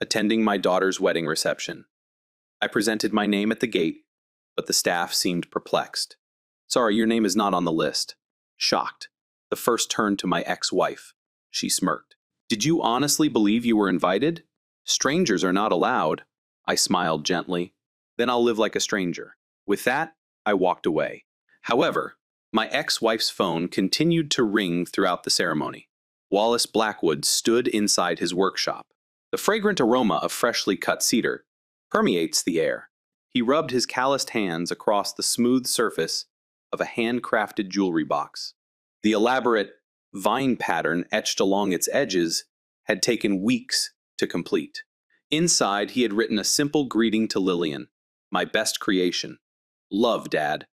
attending my daughter's wedding reception. I presented my name at the gate, but the staff seemed perplexed. Sorry, your name is not on the list. Shocked, the first turned to my ex-wife. She smirked. Did you honestly believe you were invited? Strangers are not allowed. I smiled gently. Then I'll live like a stranger. With that, I walked away. However, my ex-wife's phone continued to ring throughout the ceremony. Wallace Blackwood stood inside his workshop. The fragrant aroma of freshly cut cedar permeates the air. He rubbed his calloused hands across the smooth surface of a handcrafted jewelry box. The elaborate vine pattern etched along its edges had taken weeks to complete. Inside, he had written a simple greeting to Lillian, my best creation. Love, Dad.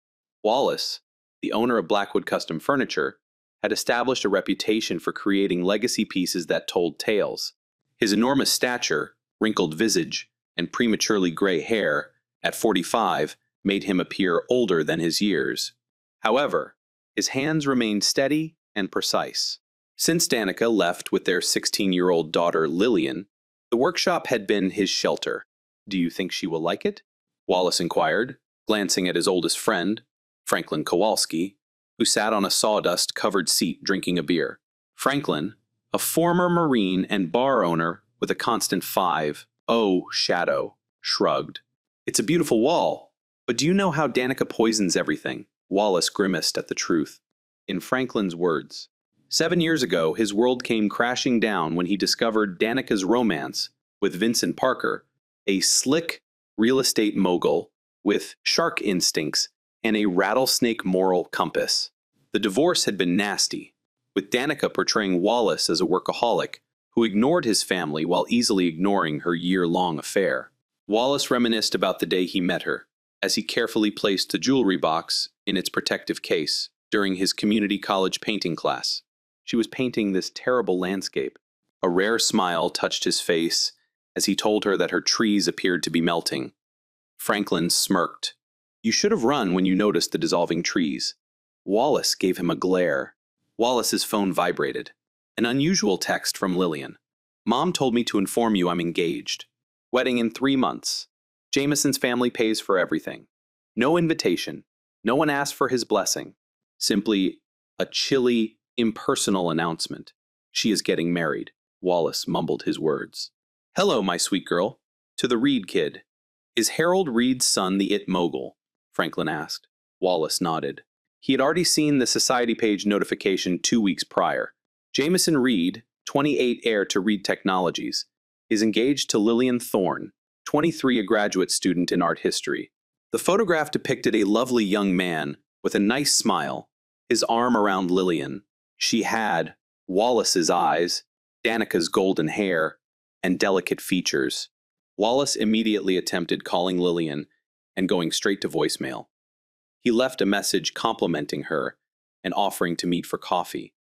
Wallace, the owner of Blackwood Custom Furniture, had established a reputation for creating legacy pieces that told tales. His enormous stature, wrinkled visage, and prematurely gray hair, at 45, made him appear older than his years. However, his hands remained steady and precise. Since Danica left with their 16-year-old daughter Lillian, the workshop had been his shelter. Do you think she will like it? Wallace inquired, glancing at his oldest friend, Franklin Kowalski, who sat on a sawdust-covered seat drinking a beer. Franklin, a former Marine and bar owner with a constant 5-0 shadow, shrugged. It's a beautiful wall, but do you know how Danica poisons everything? Wallace grimaced at the truth. In Franklin's words, 7 years ago, his world came crashing down when he discovered Danica's romance with Vincent Parker, a slick real estate mogul with shark instincts and a rattlesnake moral compass. The divorce had been nasty, with Danica portraying Wallace as a workaholic who ignored his family while easily ignoring her year-long affair. Wallace reminisced about the day he met her, as he carefully placed the jewelry box in its protective case during his community college painting class. She was painting this terrible landscape. A rare smile touched his face as he told her that her trees appeared to be melting. Franklin smirked. You should have run when you noticed the dissolving trees. Wallace gave him a glare. Wallace's phone vibrated. An unusual text from Lillian. Mom told me to inform you I'm engaged. Wedding in 3 months. Jameson's family pays for everything. No invitation. No one asked for his blessing. Simply a chilly, impersonal announcement. She is getting married. Wallace mumbled his words. Hello, my sweet girl. To the Reed kid. Is Harold Reed's son the it mogul? Franklin asked. Wallace nodded. He had already seen the society page notification 2 weeks prior. Jameson Reed, 28, heir to Reed Technologies, is engaged to Lillian Thorne, 23, a graduate student in art history. The photograph depicted a lovely young man with a nice smile, his arm around Lillian. She had Wallace's eyes, Danica's golden hair, and delicate features. Wallace immediately attempted calling Lillian and going straight to voicemail. He left a message complimenting her and offering to meet for coffee.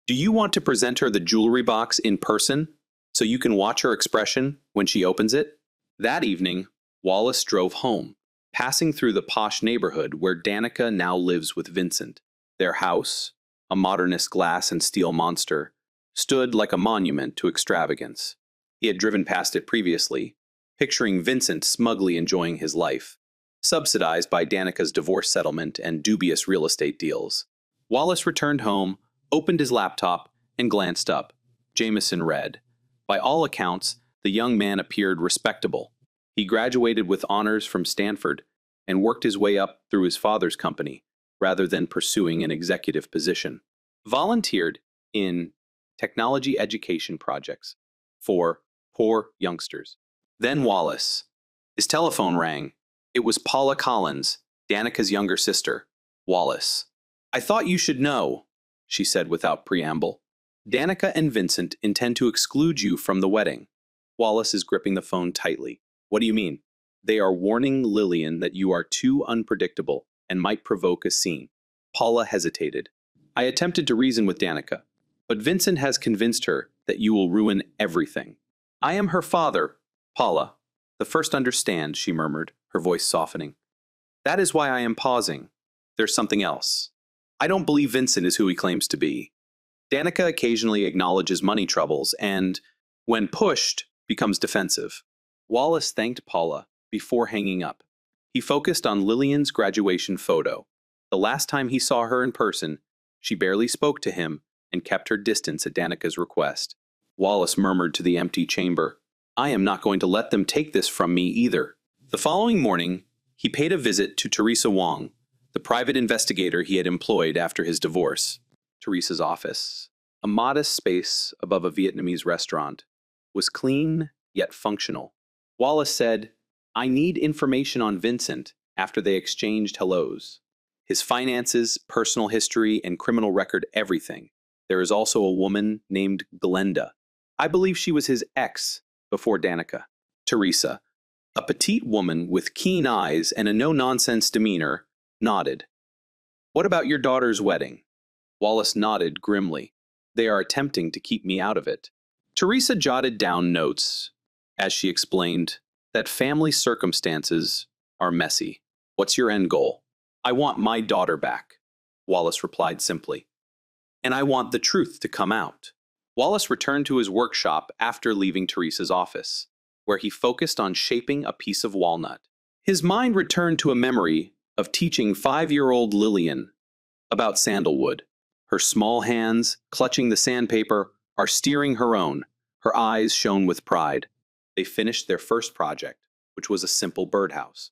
Do you want to present her the jewelry box in person so you can watch her expression when she opens it? That evening, Wallace drove home, passing through the posh neighborhood where Danica now lives with Vincent. Their house, a modernist glass and steel monster, stood like a monument to extravagance. He had driven past it previously, picturing Vincent smugly enjoying his life, subsidized by Danica's divorce settlement and dubious real estate deals. Wallace returned home, opened his laptop, and glanced up. Jameson read. By all accounts, the young man appeared respectable. He graduated with honors from Stanford and worked his way up through his father's company, rather than pursuing an executive position. Volunteered in technology education projects for poor youngsters. Then Wallace. His telephone rang. It was Paula Collins, Danica's younger sister. Wallace. I thought you should know, she said without preamble. Danica and Vincent intend to exclude you from the wedding. Wallace is gripping the phone tightly. What do you mean? They are warning Lillian that you are too unpredictable and might provoke a scene. Paula hesitated. I attempted to reason with Danica, but Vincent has convinced her that you will ruin everything. I am her father, Paula. The first understand, she murmured, her voice softening. That is why I am pausing. There's something else. I don't believe Vincent is who he claims to be. Danica occasionally acknowledges money troubles and, when pushed, becomes defensive. Wallace thanked Paula before hanging up. He focused on Lillian's graduation photo. The last time he saw her in person, she barely spoke to him and kept her distance at Danica's request. Wallace murmured to the empty chamber, "I am not going to let them take this from me either." The following morning, he paid a visit to Teresa Wong, the private investigator he had employed after his divorce. Teresa's office, a modest space above a Vietnamese restaurant, was clean yet functional. Wallace said, "I need information on Vincent," after they exchanged hellos. "His finances, personal history, and criminal record, everything. There is also a woman named Glenda. I believe she was his ex before Danica." Teresa, a petite woman with keen eyes and a no-nonsense demeanor, nodded. "What about your daughter's wedding?" Wallace nodded grimly. "They are attempting to keep me out of it." Teresa jotted down notes as she explained that family circumstances are messy. "What's your end goal?" "I want my daughter back," Wallace replied simply. "And I want the truth to come out." Wallace returned to his workshop after leaving Teresa's office, where he focused on shaping a piece of walnut. His mind returned to a memory of teaching 5-year-old Lillian about sandalwood. Her small hands, clutching the sandpaper, are steering her own. Her eyes shone with pride. They finished their first project, which was a simple birdhouse.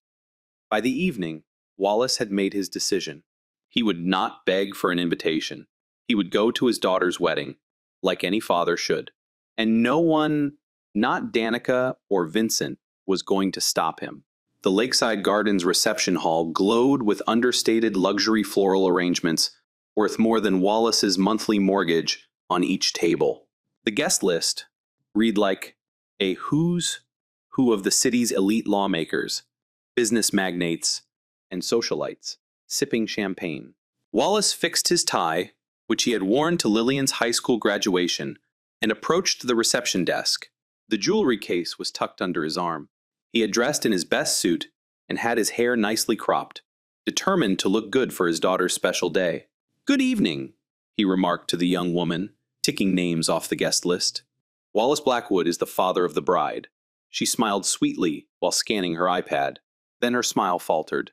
By the evening, Wallace had made his decision. He would not beg for an invitation. He would go to his daughter's wedding, like any father should. And no one, not Danica or Vincent, was going to stop him. The Lakeside Gardens reception hall glowed with understated luxury floral arrangements worth more than Wallace's monthly mortgage on each table. The guest list read like a who's who of the city's elite lawmakers, business magnates, and socialites, sipping champagne. Wallace fixed his tie, which he had worn to Lillian's high school graduation, and approached the reception desk. The jewelry case was tucked under his arm. He had dressed in his best suit and had his hair nicely cropped, determined to look good for his daughter's special day. "Good evening," he remarked to the young woman, ticking names off the guest list. "Wallace Blackwood is the father of the bride." She smiled sweetly while scanning her iPad. Then her smile faltered.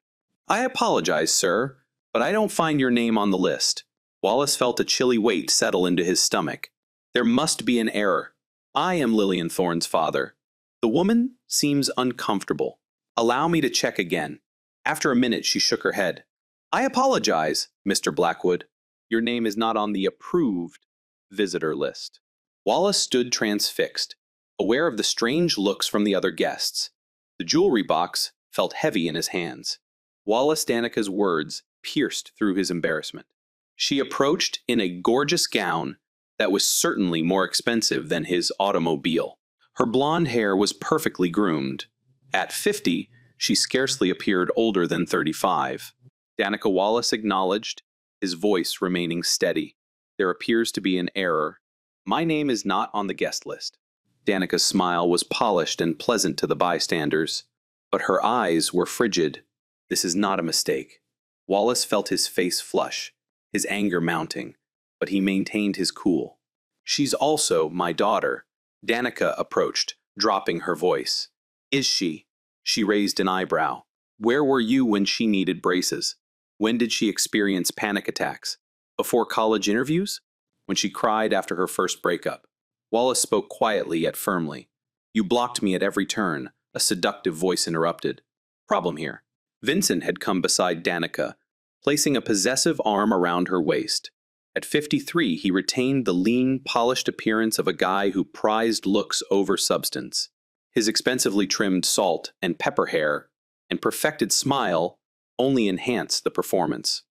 "I apologize, sir, but I don't find your name on the list." Wallace felt a chilly weight settle into his stomach. "There must be an error. I am Lillian Thorne's father." The woman seems uncomfortable. "Allow me to check again." After a minute, she shook her head. "I apologize, Mr. Blackwood. Your name is not on the approved visitor list." Wallace stood transfixed, aware of the strange looks from the other guests. The jewelry box felt heavy in his hands. Wallace Danica's words pierced through his embarrassment. She approached in a gorgeous gown that was certainly more expensive than his automobile. Her blonde hair was perfectly groomed. At 50, she scarcely appeared older than 35. Danica Wallace acknowledged, his voice remaining steady. "There appears to be an error. My name is not on the guest list." Danica's smile was polished and pleasant to the bystanders, but her eyes were frigid. "This is not a mistake." Wallace felt his face flush, his anger mounting, but he maintained his cool. "She's also my daughter." Danica approached, dropping her voice. "Is she?" She raised an eyebrow. "Where were you when she needed braces? When did she experience panic attacks? Before college interviews? When she cried after her first breakup?" Wallace spoke quietly yet firmly. "You blocked me at every turn," a seductive voice interrupted. "Problem here." Vincent had come beside Danica, placing a possessive arm around her waist. At 53, he retained the lean, polished appearance of a guy who prized looks over substance. His expensively trimmed salt and pepper hair and perfected smile only enhanced the performance.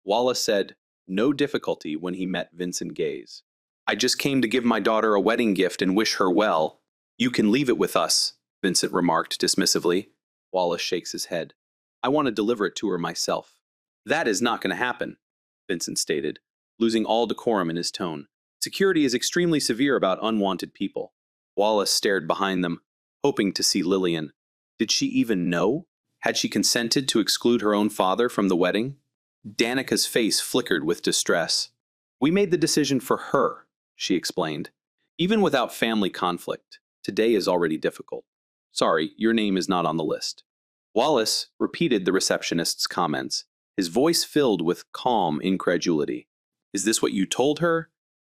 Wallace said, no difficulty when he met Vincent Gaze. "I just came to give my daughter a wedding gift and wish her well. You can leave it with us," Vincent remarked dismissively. Wallace shakes his head. "I want to deliver it to her myself." "That is not going to happen," Vincent stated, losing all decorum in his tone. "Security is extremely severe about unwanted people." Wallace stared behind them, hoping to see Lillian. Did she even know? Had she consented to exclude her own father from the wedding? Danica's face flickered with distress. "We made the decision for her," she explained, "even without family conflict. Today is already difficult. Sorry, your name is not on the list. Wallace repeated the receptionist's comments, his voice filled with calm incredulity. Is this what you told her?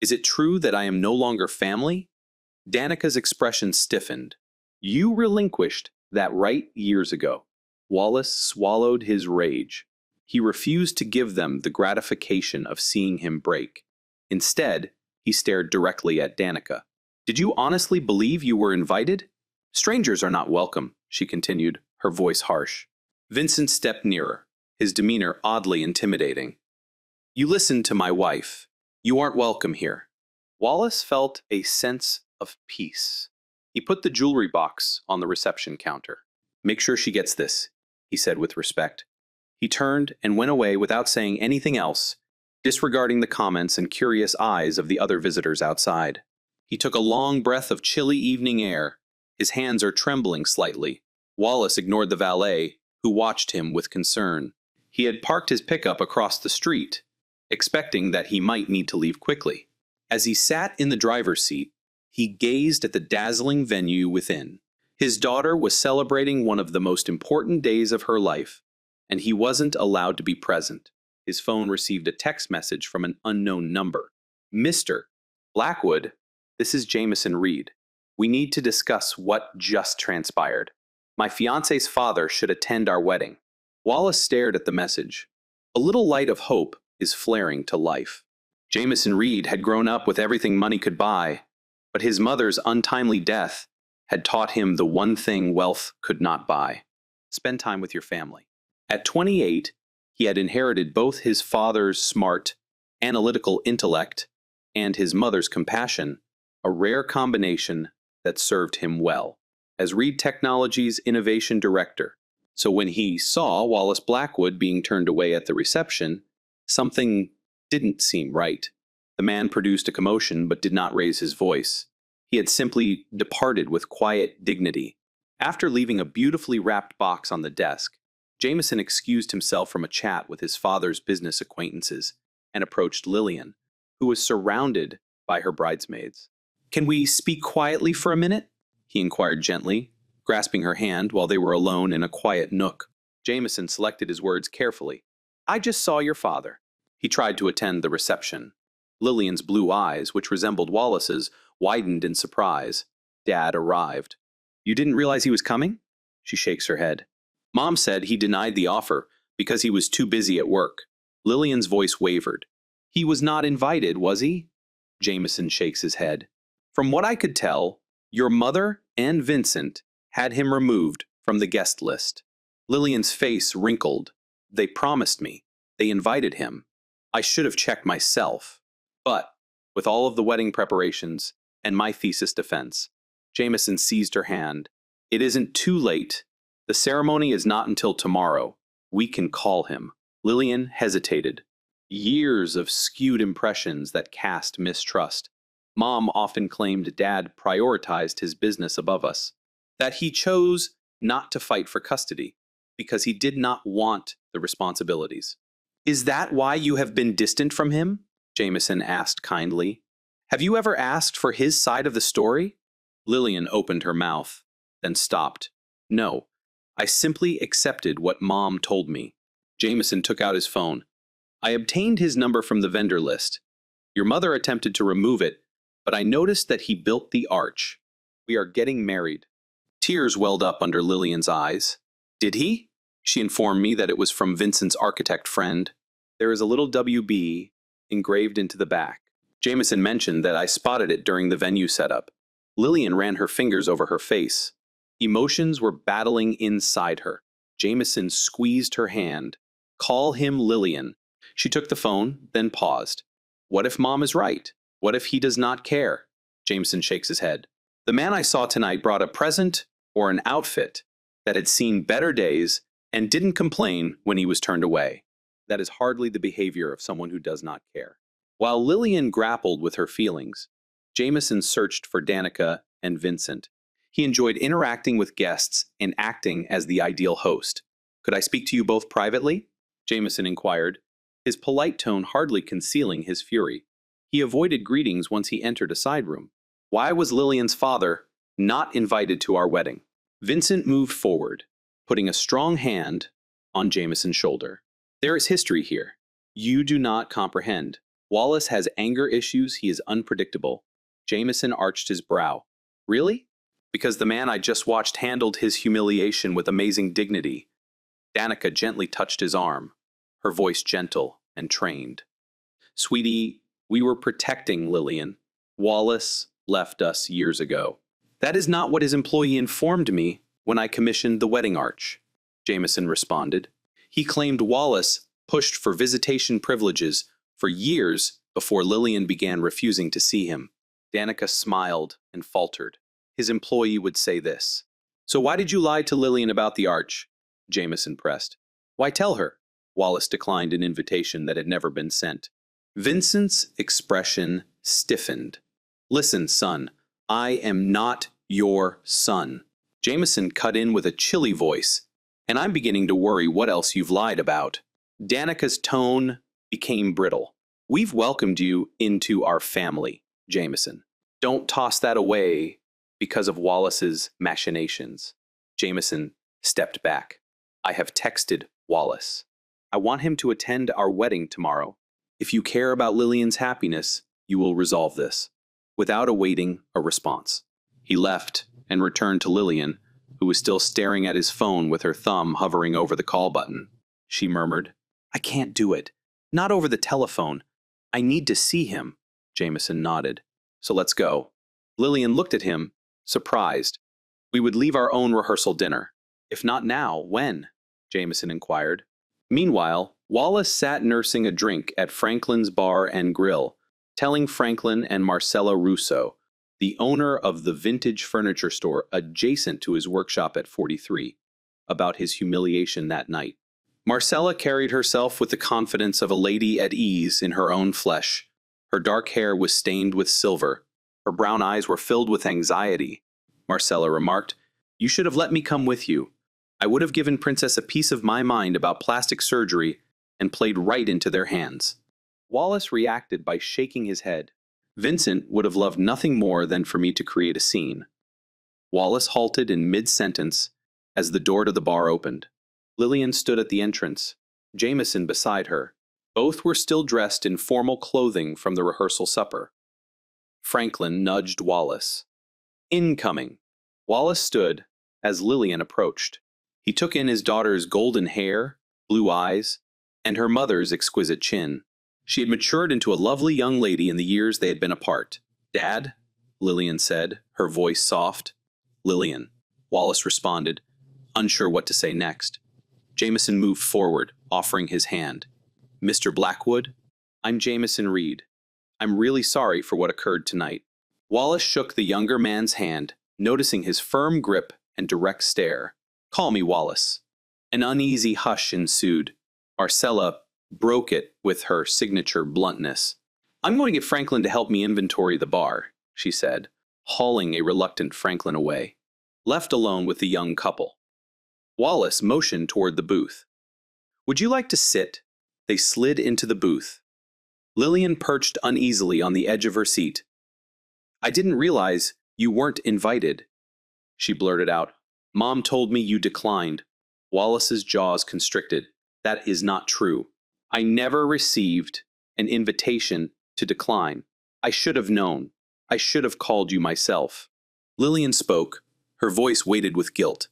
Is it true that I am no longer family? Danica's expression stiffened. You relinquished that right years ago. Wallace swallowed his rage. He refused to give them the gratification of seeing him break. Instead, he stared directly at Danica. Did you honestly believe you were invited? Strangers are not welcome, she continued, her voice harsh. Vincent stepped nearer, his demeanor oddly intimidating. You listened to my wife. You aren't welcome here. Wallace felt a sense of peace. He put the jewelry box on the reception counter. Make sure she gets this, he said with respect. He turned and went away without saying anything else, disregarding the comments and curious eyes of the other visitors outside. He took a long breath of chilly evening air. His hands are trembling slightly. Wallace ignored the valet, who watched him with concern. He had parked his pickup across the street, expecting that he might need to leave quickly. As he sat in the driver's seat, he gazed at the dazzling venue within. His daughter was celebrating one of the most important days of her life, and he wasn't allowed to be present. His phone received a text message from an unknown number. Mr. Blackwood, this is Jameson Reed. We need to discuss what just transpired. My fiance's father should attend our wedding. Wallace stared at the message. A little light of hope is flaring to life. Jameson Reed had grown up with everything money could buy, but his mother's untimely death had taught him the one thing wealth could not buy. Spend time with your family. At 28, he had inherited both his father's smart, analytical intellect and his mother's compassion, a rare combination that served him well. As Reed Technologies' innovation director, so when he saw Wallace Blackwood being turned away at the reception, something didn't seem right. The man produced a commotion but did not raise his voice. He had simply departed with quiet dignity. After leaving a beautifully wrapped box on the desk, Jameson excused himself from a chat with his father's business acquaintances and approached Lillian, who was surrounded by her bridesmaids. Can we speak quietly for a minute? He inquired gently, grasping her hand while they were alone in a quiet nook. Jameson selected his words carefully. I just saw your father. He tried to attend the reception. Lillian's blue eyes, which resembled Wallace's, widened in surprise. Dad arrived. You didn't realize he was coming? She shakes her head. Mom said he denied the offer because he was too busy at work. Lillian's voice wavered. He was not invited, was he? Jameson shakes his head. From what I could tell, your mother and Vincent had him removed from the guest list. Lillian's face wrinkled. They promised me. They invited him. I should have checked myself. But, with all of the wedding preparations and my thesis defense, Jameson seized her hand. It isn't too late. The ceremony is not until tomorrow. We can call him. Lillian hesitated. Years of skewed impressions that cast mistrust. Mom often claimed Dad prioritized his business above us, that he chose not to fight for custody because he did not want the responsibilities. Is that why you have been distant from him? Jameson asked kindly. Have you ever asked for his side of the story? Lillian opened her mouth, then stopped. No, I simply accepted what Mom told me. Jameson took out his phone. I obtained his number from the vendor list. Your mother attempted to remove it, but I noticed that he built the arch. We are getting married. Tears welled up under Lillian's eyes. Did he? She informed me that it was from Vincent's architect friend. There is a little WB engraved into the back. Jameson mentioned that I spotted it during the venue setup. Lillian ran her fingers over her face. Emotions were battling inside her. Jameson squeezed her hand. Call him Lillian. She took the phone, then paused. What if Mom is right? What if he does not care? Jameson shakes his head. The man I saw tonight brought a present or an outfit that had seen better days and didn't complain when he was turned away. That is hardly the behavior of someone who does not care. While Lillian grappled with her feelings, Jameson searched for Danica and Vincent. He enjoyed interacting with guests and acting as the ideal host. Could I speak to you both privately? Jameson inquired, his polite tone hardly concealing his fury. He avoided greetings once he entered a side room. Why was Lillian's father not invited to our wedding. Vincent moved forward, putting a strong hand on Jameson's shoulder. There is history here. You do not comprehend. Wallace has anger issues. He is unpredictable. Jameson arched his brow. Really? Because the man I just watched handled his humiliation with amazing dignity. Danica gently touched his arm, her voice gentle and trained. Sweetie, we were protecting Lillian. Wallace left us years ago. That is not what his employee informed me when I commissioned the wedding arch, Jameson responded. He claimed Wallace pushed for visitation privileges for years before Lillian began refusing to see him. Danica smiled and faltered. His employee would say this. So why did you lie to Lillian about the arch? Jameson pressed. Why tell her? Wallace declined an invitation that had never been sent. Vincent's expression stiffened. Listen, son, I am not your son. Jameson cut in with a chilly voice, and I'm beginning to worry what else you've lied about. Danica's tone became brittle. We've welcomed you into our family, Jameson. Don't toss that away because of Wallace's machinations. Jameson stepped back. I have texted Wallace. I want him to attend our wedding tomorrow. If you care about Lillian's happiness, you will resolve this. Without awaiting a response. He left and returned to Lillian, who was still staring at his phone with her thumb hovering over the call button. She murmured, I can't do it. Not over the telephone. I need to see him. Jameson nodded. So let's go. Lillian looked at him, surprised. We would leave our own rehearsal dinner. If not now, when? Jameson inquired. Meanwhile, Wallace sat nursing a drink at Franklin's Bar and Grill, telling Franklin and Marcella Russo, the owner of the vintage furniture store adjacent to his workshop at 43, about his humiliation that night. Marcella carried herself with the confidence of a lady at ease in her own flesh. Her dark hair was stained with silver. Her brown eyes were filled with anxiety. Marcella remarked, You should have let me come with you. I would have given Princess a piece of my mind about plastic surgery and played right into their hands. Wallace reacted by shaking his head. Vincent would have loved nothing more than for me to create a scene. Wallace halted in mid-sentence as the door to the bar opened. Lillian stood at the entrance, Jameson beside her. Both were still dressed in formal clothing from the rehearsal supper. Franklin nudged Wallace. Incoming. Wallace stood as Lillian approached. He took in his daughter's golden hair, blue eyes, and her mother's exquisite chin. She had matured into a lovely young lady in the years they had been apart. Dad, Lillian said, her voice soft. Lillian, Wallace responded, unsure what to say next. Jameson moved forward, offering his hand. Mr. Blackwood, I'm Jameson Reed. I'm really sorry for what occurred tonight. Wallace shook the younger man's hand, noticing his firm grip and direct stare. Call me Wallace. An uneasy hush ensued. Marcella broke it with her signature bluntness. I'm going to get Franklin to help me inventory the bar, she said, hauling a reluctant Franklin away. Left alone with the young couple, Wallace motioned toward the booth. Would you like to sit? They slid into the booth. Lillian perched uneasily on the edge of her seat. I didn't realize you weren't invited, she blurted out. Mom told me you declined. Wallace's jaws constricted. That is not true. I never received an invitation to decline. I should have known. I should have called you myself. Lillian spoke, her voice weighted with guilt.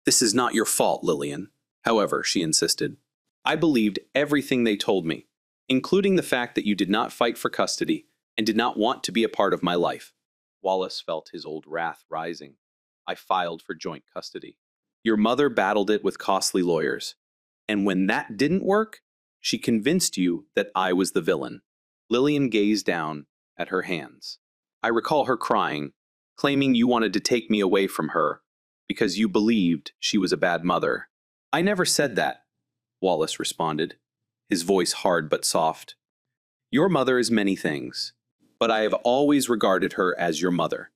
This is not your fault, Lillian. However, she insisted, I believed everything they told me, including the fact that you did not fight for custody and did not want to be a part of my life. Wallace felt his old wrath rising. I filed for joint custody. Your mother battled it with costly lawyers. And when that didn't work, she convinced you that I was the villain. Lillian gazed down at her hands. I recall her crying, claiming you wanted to take me away from her because you believed she was a bad mother. I never said that, Wallace responded, his voice hard but soft. Your mother is many things, but I have always regarded her as your mother.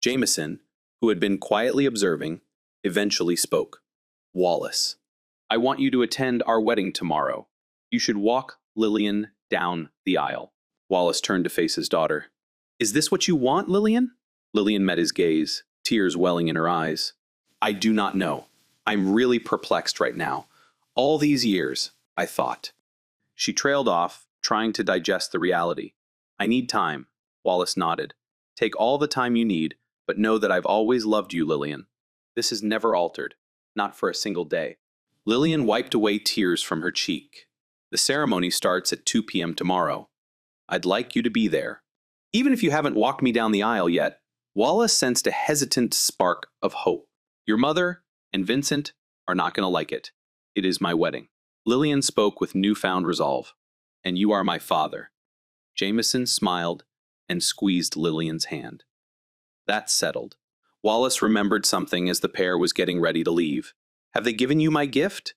Jameson, who had been quietly observing, eventually spoke. Wallace, I want you to attend our wedding tomorrow. You should walk Lillian down the aisle. Wallace turned to face his daughter. Is this what you want, Lillian? Lillian met his gaze, tears welling in her eyes. I do not know. I'm really perplexed right now. All these years, I thought. She trailed off, trying to digest the reality. I need time, Wallace nodded. Take all the time you need, but know that I've always loved you, Lillian. This has never altered, not for a single day. Lillian wiped away tears from her cheek. The ceremony starts at 2 p.m. tomorrow. I'd like you to be there. Even if you haven't walked me down the aisle yet, Wallace sensed a hesitant spark of hope. Your mother and Vincent are not going to like it. It is my wedding. Lillian spoke with newfound resolve. And you are my father. Jameson smiled and squeezed Lillian's hand. That's settled. Wallace remembered something as the pair was getting ready to leave. Have they given you my gift?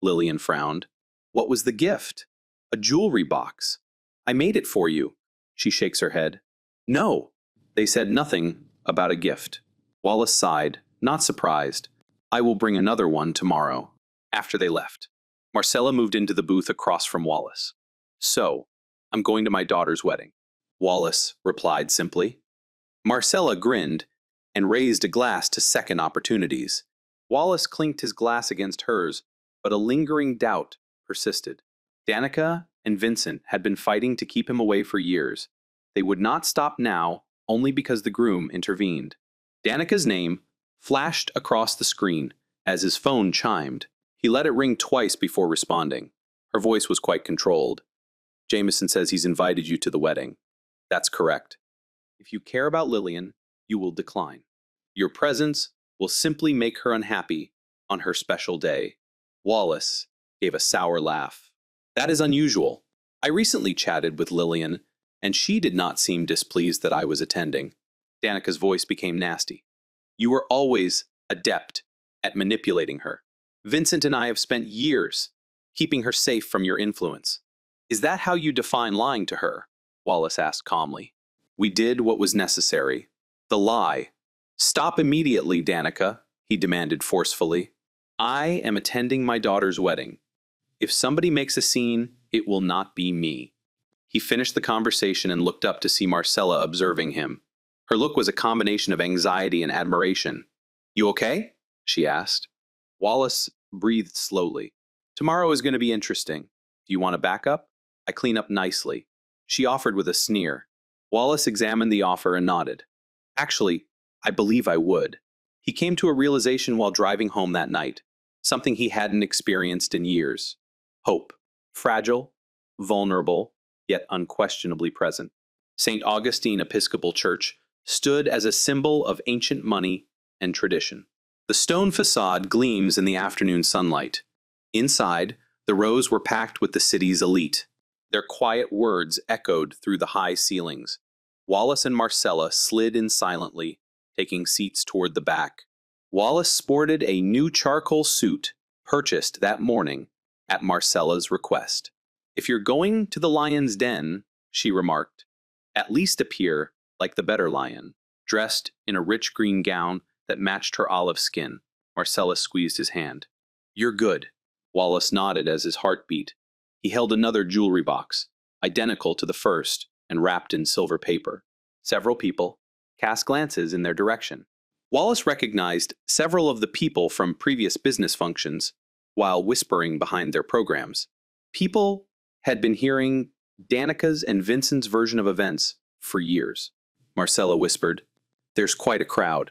Lillian frowned. What was the gift? A jewelry box. I made it for you. She shakes her head. No. They said nothing about a gift. Wallace sighed, not surprised. I will bring another one tomorrow. After they left, Marcella moved into the booth across from Wallace. So, I'm going to my daughter's wedding. Wallace replied simply. Marcella grinned and raised a glass to second opportunities. Wallace clinked his glass against hers, but a lingering doubt persisted. Danica and Vincent had been fighting to keep him away for years. They would not stop now, only because the groom intervened. Danica's name flashed across the screen as his phone chimed. He let it ring twice before responding. Her voice was quite controlled. Jameson says he's invited you to the wedding. That's correct. If you care about Lillian, you will decline. Your presence will simply make her unhappy on her special day. Wallace gave a sour laugh. That is unusual. I recently chatted with Lillian, and she did not seem displeased that I was attending. Danica's voice became nasty. You were always adept at manipulating her. Vincent and I have spent years keeping her safe from your influence. Is that how you define lying to her? Wallace asked calmly. We did what was necessary. The lie. Stop immediately, Danica, he demanded forcefully. I am attending my daughter's wedding. If somebody makes a scene, it will not be me. He finished the conversation and looked up to see Marcella observing him. Her look was a combination of anxiety and admiration. You okay? She asked. Wallace breathed slowly. Tomorrow is going to be interesting. Do you want a backup? I clean up nicely. She offered with a sneer. Wallace examined the offer and nodded. Actually, I believe I would. He came to a realization while driving home that night, something he hadn't experienced in years. Hope. Fragile, vulnerable, yet unquestionably present. St. Augustine Episcopal Church stood as a symbol of ancient money and tradition. The stone facade gleams in the afternoon sunlight. Inside, the rows were packed with the city's elite. Their quiet words echoed through the high ceilings. Wallace and Marcella slid in silently, taking seats toward the back. Wallace sported a new charcoal suit, purchased that morning at Marcella's request. If you're going to the lion's den, she remarked, at least appear like the better lion. Dressed in a rich green gown that matched her olive skin, Marcella squeezed his hand. You're good. Wallace nodded as his heart beat. He held another jewelry box, identical to the first and wrapped in silver paper. Several people cast glances in their direction. Wallace recognized several of the people from previous business functions while whispering behind their programs. People had been hearing Danica's and Vincent's version of events for years. Marcella whispered, There's quite a crowd.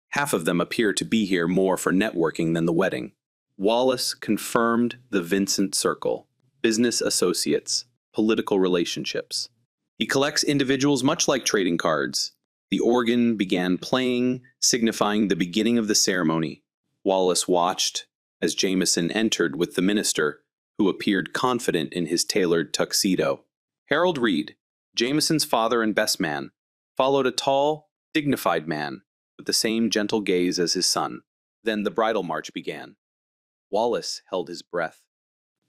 Half of them appear to be here more for networking than the wedding. Wallace confirmed the Vincent circle, business associates, political relationships. He collects individuals much like trading cards. The organ began playing, signifying the beginning of the ceremony. Wallace watched as Jameson entered with the minister, who appeared confident in his tailored tuxedo. Harold Reed, Jameson's father and best man, followed a tall, dignified man with the same gentle gaze as his son. Then the bridal march began. Wallace held his breath.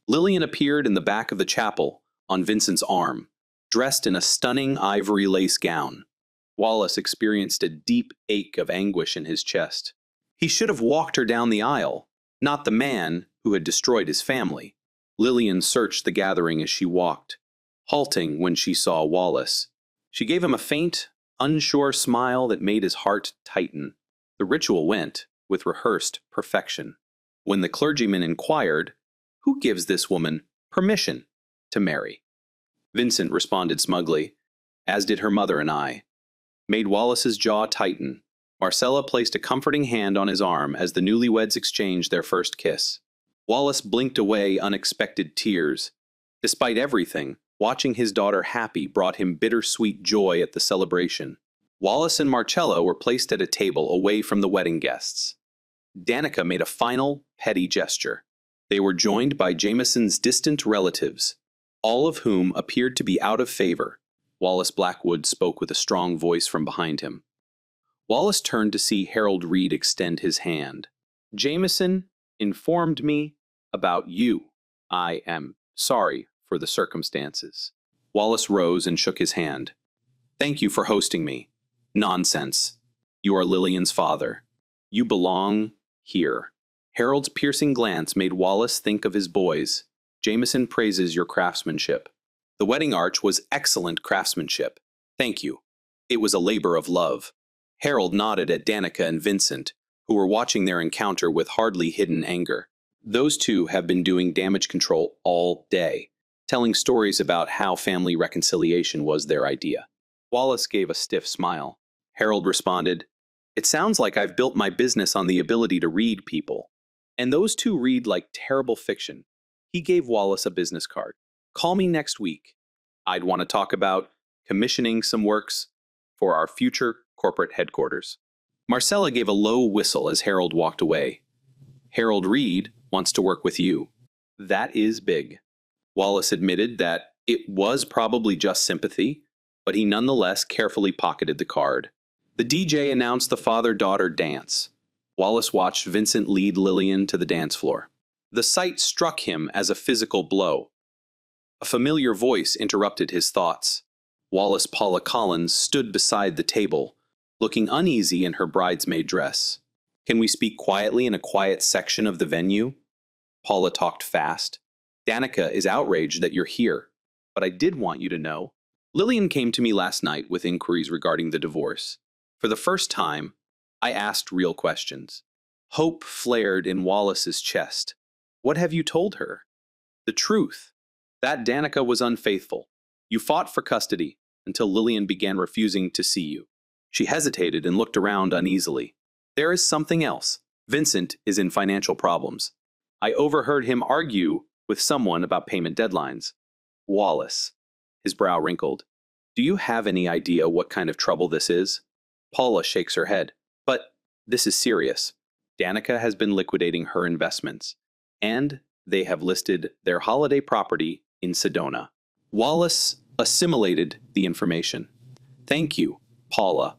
Lillian appeared in the back of the chapel on Vincent's arm, dressed in a stunning ivory lace gown. Wallace experienced a deep ache of anguish in his chest. He should have walked her down the aisle, not the man who had destroyed his family. Lillian searched the gathering as she walked, halting when she saw Wallace. She gave him a faint, unsure smile that made his heart tighten. The ritual went with rehearsed perfection. When the clergyman inquired, "Who gives this woman permission to marry?" Vincent responded smugly, as did her mother and I. Made Wallace's jaw tighten. Marcella placed a comforting hand on his arm as the newlyweds exchanged their first kiss. Wallace blinked away unexpected tears. Despite everything, watching his daughter happy brought him bittersweet joy at the celebration. Wallace and Marcella were placed at a table away from the wedding guests. Danica made a final, petty gesture. They were joined by Jameson's distant relatives, all of whom appeared to be out of favor. Wallace Blackwood spoke with a strong voice from behind him. Wallace turned to see Harold Reed extend his hand. "Jameson informed me about you. I am sorry for the circumstances." Wallace rose and shook his hand. "Thank you for hosting me." "Nonsense. You are Lillian's father. You belong here." Harold's piercing glance made Wallace think of his boys. "Jameson praises your craftsmanship." "The wedding arch was excellent craftsmanship. Thank you. It was a labor of love." Harold nodded at Danica and Vincent, who were watching their encounter with hardly hidden anger. Those two have been doing damage control all day, telling stories about how family reconciliation was their idea. Wallace gave a stiff smile. Harold responded, "It sounds like I've built my business on the ability to read people. And those two read like terrible fiction." He gave Wallace a business card. "Call me next week. I'd want to talk about commissioning some works for our future corporate headquarters." Marcella gave a low whistle as Harold walked away. "Harold Reed wants to work with you." "That is big." Wallace admitted that it was probably just sympathy, but he nonetheless carefully pocketed the card. The DJ announced the father-daughter dance. Wallace watched Vincent lead Lillian to the dance floor. The sight struck him as a physical blow. A familiar voice interrupted his thoughts. Wallace Paula Collins stood beside the table, looking uneasy in her bridesmaid dress. "Can we speak quietly in a quiet section of the venue?" Paula talked fast. "Danica is outraged that you're here, but I did want you to know. Lillian came to me last night with inquiries regarding the divorce. For the first time, I asked real questions." Hope flared in Wallace's chest. "What have you told her?" "The truth. That Danica was unfaithful. You fought for custody until Lillian began refusing to see you." She hesitated and looked around uneasily. "There is something else. Vincent is in financial problems. I overheard him argue with someone about payment deadlines." Wallace. His brow wrinkled. "Do you have any idea what kind of trouble this is?" Paula shakes her head. "But this is serious. Danica has been liquidating her investments, and they have listed their holiday property in Sedona." Wallace assimilated the information. "Thank you, Paula.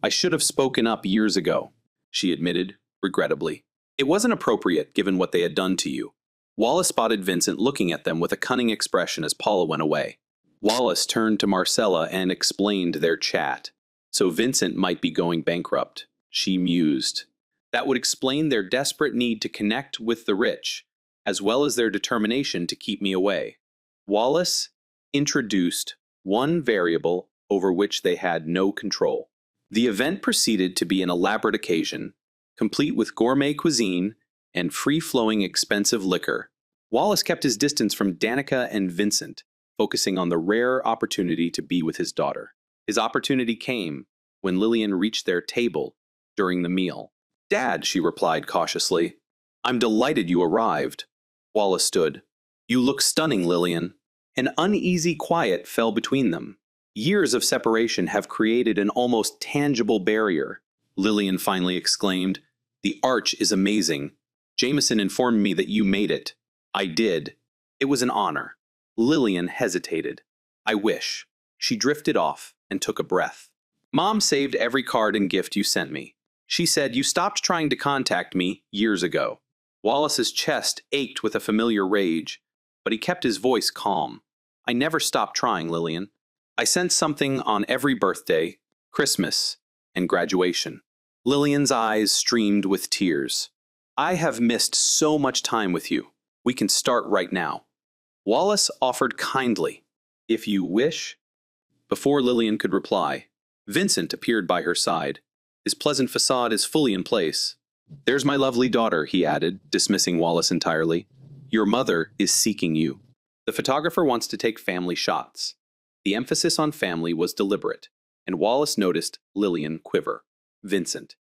I should have spoken up years ago," she admitted, regrettably. "It wasn't appropriate given what they had done to you." Wallace spotted Vincent looking at them with a cunning expression as Paula went away. Wallace turned to Marcella and explained their chat. "So Vincent might be going bankrupt," she mused. "That would explain their desperate need to connect with the rich, as well as their determination to keep me away." Wallace introduced one variable over which they had no control. The event proceeded to be an elaborate occasion, complete with gourmet cuisine and free-flowing expensive liquor. Wallace kept his distance from Danica and Vincent, focusing on the rare opportunity to be with his daughter. His opportunity came when Lillian reached their table during the meal. "Dad," she replied cautiously, "I'm delighted you arrived." Wallace stood. "You look stunning, Lillian." An uneasy quiet fell between them. Years of separation have created an almost tangible barrier. Lillian finally exclaimed, "The arch is amazing. Jameson informed me that you made it." "I did. It was an honor." Lillian hesitated. "I wish." She drifted off and took a breath. "Mom saved every card and gift you sent me. She said you stopped trying to contact me years ago." Wallace's chest ached with a familiar rage, but he kept his voice calm. "I never stopped trying, Lillian. I sent something on every birthday, Christmas, and graduation." Lillian's eyes streamed with tears. "I have missed so much time with you. We can start right now." Wallace offered kindly, "If you wish." Before Lillian could reply, Vincent appeared by her side, His pleasant facade is fully in place. There's my lovely daughter, he added, dismissing Wallace entirely. Your mother is seeking you. The photographer wants to take family shots. The emphasis on family was deliberate, and Wallace noticed Lillian quiver. Vincent.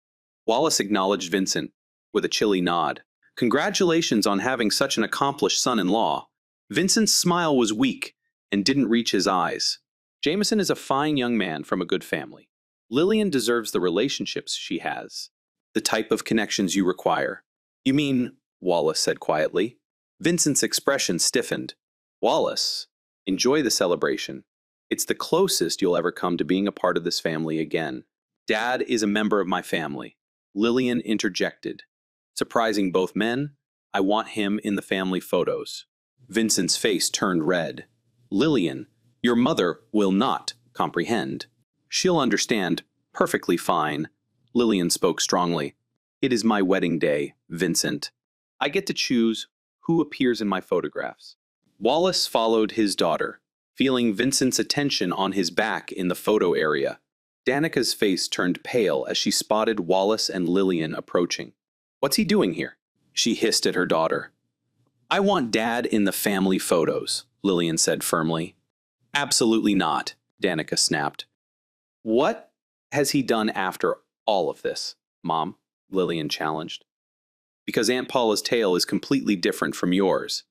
Wallace acknowledged Vincent with a chilly nod. Congratulations on having such an accomplished son-in-law. Vincent's smile was weak and didn't reach his eyes. Jameson is a fine young man from a good family. Lillian deserves the relationships she has, the type of connections you require. You mean, Wallace said quietly. Vincent's expression stiffened. Wallace, enjoy the celebration. It's the closest you'll ever come to being a part of this family again. Dad is a member of my family. Lillian interjected. Surprising both men, I want him in the family photos. Vincent's face turned red. Lillian, your mother will not comprehend. She'll understand perfectly fine. Lillian spoke strongly. It is my wedding day, Vincent. I get to choose who appears in my photographs. Wallace followed his daughter, feeling Vincent's attention on his back in the photo area. Danica's face turned pale as she spotted Wallace and Lillian approaching. What's he doing here? She hissed at her daughter. I want Dad in the family photos, Lillian said firmly. Absolutely not, Danica snapped. What has he done after all of this, Mom? Lillian challenged. Because Aunt Paula's tale is completely different from yours.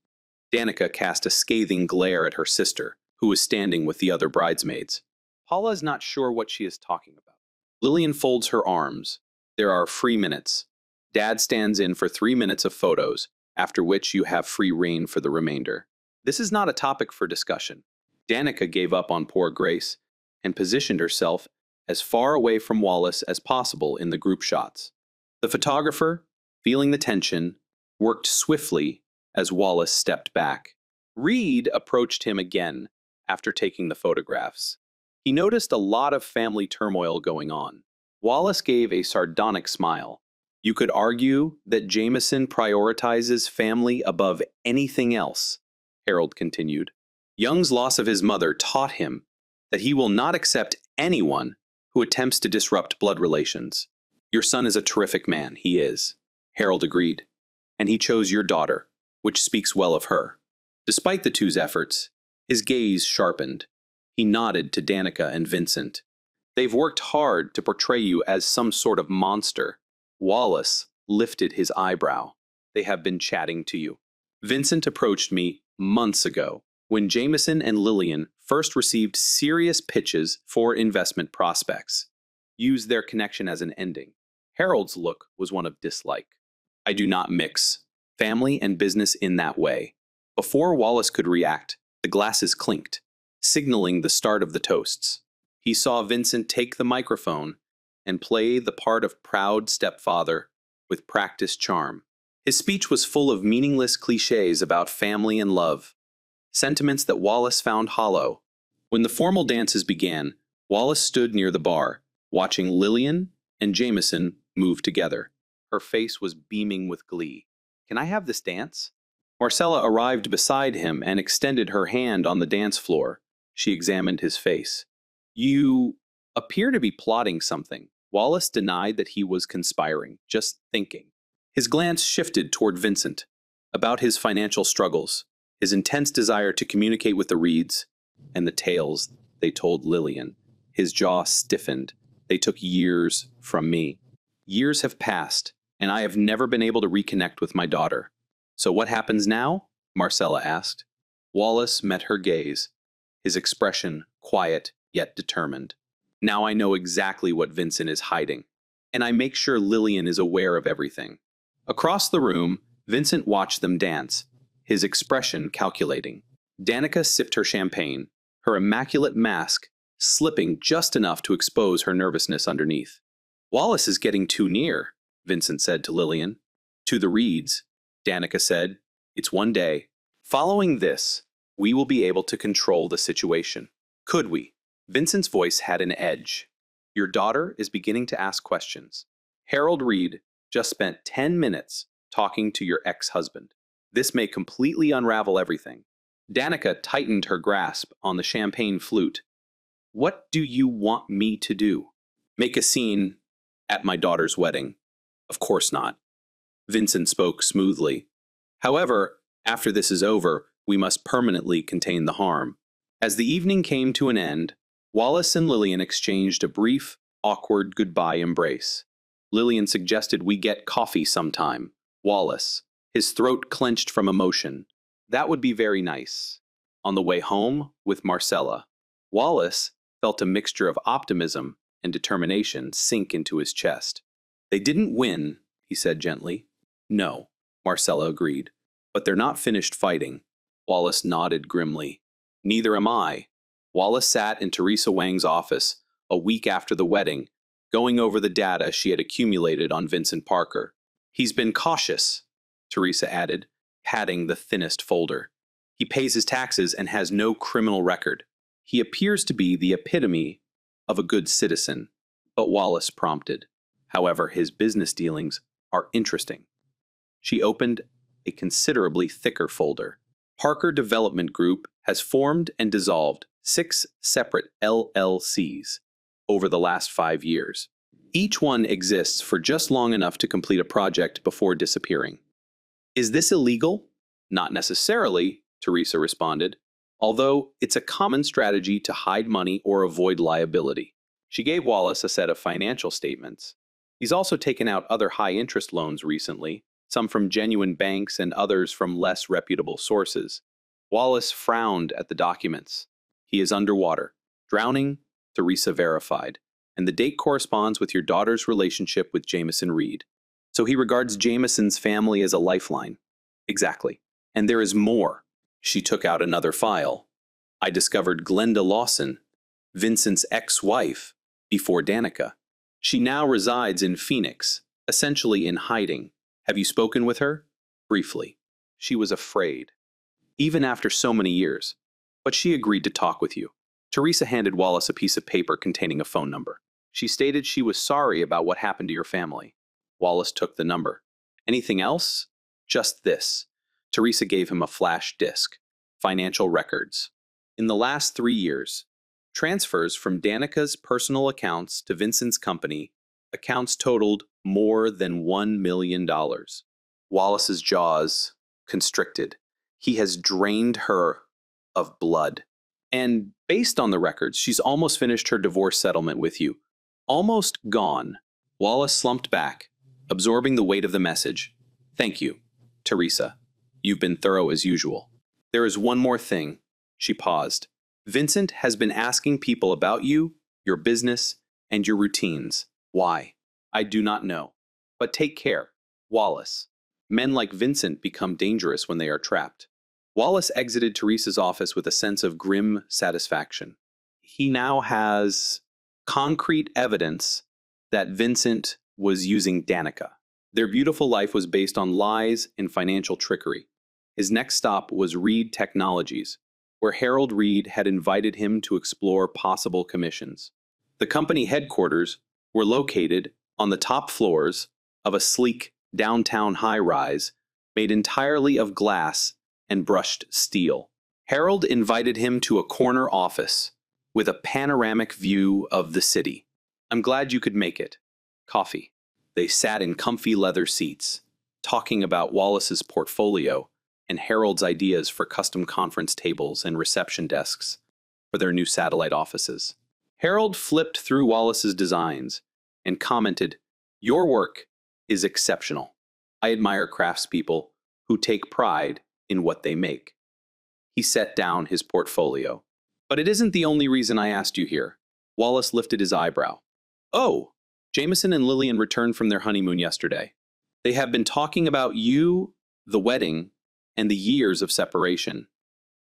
Danica cast a scathing glare at her sister, who was standing with the other bridesmaids. Paula is not sure what she is talking about. Lillian folds her arms. There are free minutes. Dad stands in for 3 minutes of photos, after which you have free reign for the remainder. This is not a topic for discussion. Danica gave up on poor Grace and positioned herself as far away from Wallace as possible in the group shots. The photographer, feeling the tension, worked swiftly as Wallace stepped back. Reed approached him again after taking the photographs. He noticed a lot of family turmoil going on. Wallace gave a sardonic smile. You could argue that Jameson prioritizes family above anything else, Harold continued. Young's loss of his mother taught him that he will not accept anyone who attempts to disrupt blood relations. Your son is a terrific man, he is, Harold agreed. And he chose your daughter, which speaks well of her. Despite the two's efforts, his gaze sharpened. He nodded to Danica and Vincent. They've worked hard to portray you as some sort of monster. Wallace lifted his eyebrow. They have been chatting to you. Vincent approached me months ago when Jameson and Lillian first received serious pitches for investment prospects. Used their connection as an ending. Harold's look was one of dislike. I do not mix family and business in that way. Before Wallace could react, the glasses clinked, signaling the start of the toasts. He saw Vincent take the microphone and play the part of proud stepfather with practiced charm. His speech was full of meaningless cliches about family and love, sentiments that Wallace found hollow. When the formal dances began, Wallace stood near the bar, watching Lillian and Jameson move together. Her face was beaming with glee. Can I have this dance? Marcella arrived beside him and extended her hand on the dance floor. She examined his face. You appear to be plotting something. Wallace denied that he was conspiring, just thinking. His glance shifted toward Vincent, about his financial struggles, his intense desire to communicate with the Reeds, and the tales they told Lillian. His jaw stiffened. They took years from me. Years have passed, and I have never been able to reconnect with my daughter. So what happens now? Marcella asked. Wallace met her gaze, his expression quiet yet determined. Now I know exactly what Vincent is hiding, and I make sure Lillian is aware of everything. Across the room, Vincent watched them dance, his expression calculating. Danica sipped her champagne, her immaculate mask slipping just enough to expose her nervousness underneath. Wallace is getting too near, Vincent said to Lillian. To the Reeds, Danica said. It's one day. Following this, we will be able to control the situation. Could we? Vincent's voice had an edge. Your daughter is beginning to ask questions. Harold Reed just spent 10 minutes talking to your ex-husband. This may completely unravel everything. Danica tightened her grasp on the champagne flute. What do you want me to do? Make a scene At my daughter's wedding. Of course not. Vincent spoke smoothly. However, after this is over, we must permanently contain the harm. As the evening came to an end, Wallace and Lillian exchanged a brief, awkward goodbye embrace. Lillian suggested we get coffee sometime. Wallace, his throat clenched from emotion. That would be very nice. On the way home with Marcella, Wallace felt a mixture of optimism and determination sink into his chest. They didn't win, he said gently. No, Marcella agreed. But they're not finished fighting. Wallace nodded grimly. Neither am I. Wallace sat in Teresa Wang's office a week after the wedding, going over the data she had accumulated on Vincent Parker. He's been cautious, Teresa added, patting the thinnest folder. He pays his taxes and has no criminal record. He appears to be the epitome of a good citizen, but Wallace prompted. However, his business dealings are interesting. She opened a considerably thicker folder. Parker Development Group has formed and dissolved 6 separate LLCs over the last 5 years. Each one exists for just long enough to complete a project before disappearing. Is this illegal? Not necessarily, Teresa responded, although it's a common strategy to hide money or avoid liability. She gave Wallace a set of financial statements. He's also taken out other high-interest loans recently, some from genuine banks and others from less reputable sources. Wallace frowned at the documents. He is underwater. Drowning, Teresa verified. And the date corresponds with your daughter's relationship with Jameson Reed. So he regards Jameson's family as a lifeline. Exactly. And there is more. She took out another file. I discovered Glenda Lawson, Vincent's ex-wife, before Danica. She now resides in Phoenix, essentially in hiding. Have you spoken with her? Briefly. She was afraid. Even after so many years. But she agreed to talk with you. Teresa handed Wallace a piece of paper containing a phone number. She stated she was sorry about what happened to your family. Wallace took the number. Anything else? Just this. Teresa gave him a flash disk. Financial records. In the last 3 years, transfers from Danica's personal accounts to Vincent's company, accounts totaled more than $1 million. Wallace's jaws constricted. He has drained her of blood. And based on the records, she's almost finished her divorce settlement with you. Almost gone. Wallace slumped back, absorbing the weight of the message. Thank you, Teresa. You've been thorough as usual. There is one more thing. She paused. Vincent has been asking people about you, your business, and your routines. Why? I do not know. But take care, Wallace. Men like Vincent become dangerous when they are trapped. Wallace exited Teresa's office with a sense of grim satisfaction. He now has concrete evidence that Vincent was using Danica. Their beautiful life was based on lies and financial trickery. His next stop was Reed Technologies, where Harold Reed had invited him to explore possible commissions. The company headquarters were located on the top floors of a sleek downtown high-rise made entirely of glass and brushed steel. Harold invited him to a corner office with a panoramic view of the city. I'm glad you could make it. Coffee. They sat in comfy leather seats, talking about Wallace's portfolio and Harold's ideas for custom conference tables and reception desks for their new satellite offices. Harold flipped through Wallace's designs and commented, "Your work is exceptional. I admire craftspeople who take pride in what they make." He set down his portfolio. But it isn't the only reason I asked you here. Wallace lifted his eyebrow. Oh, Jameson and Lillian returned from their honeymoon yesterday. They have been talking about you, the wedding, and the years of separation.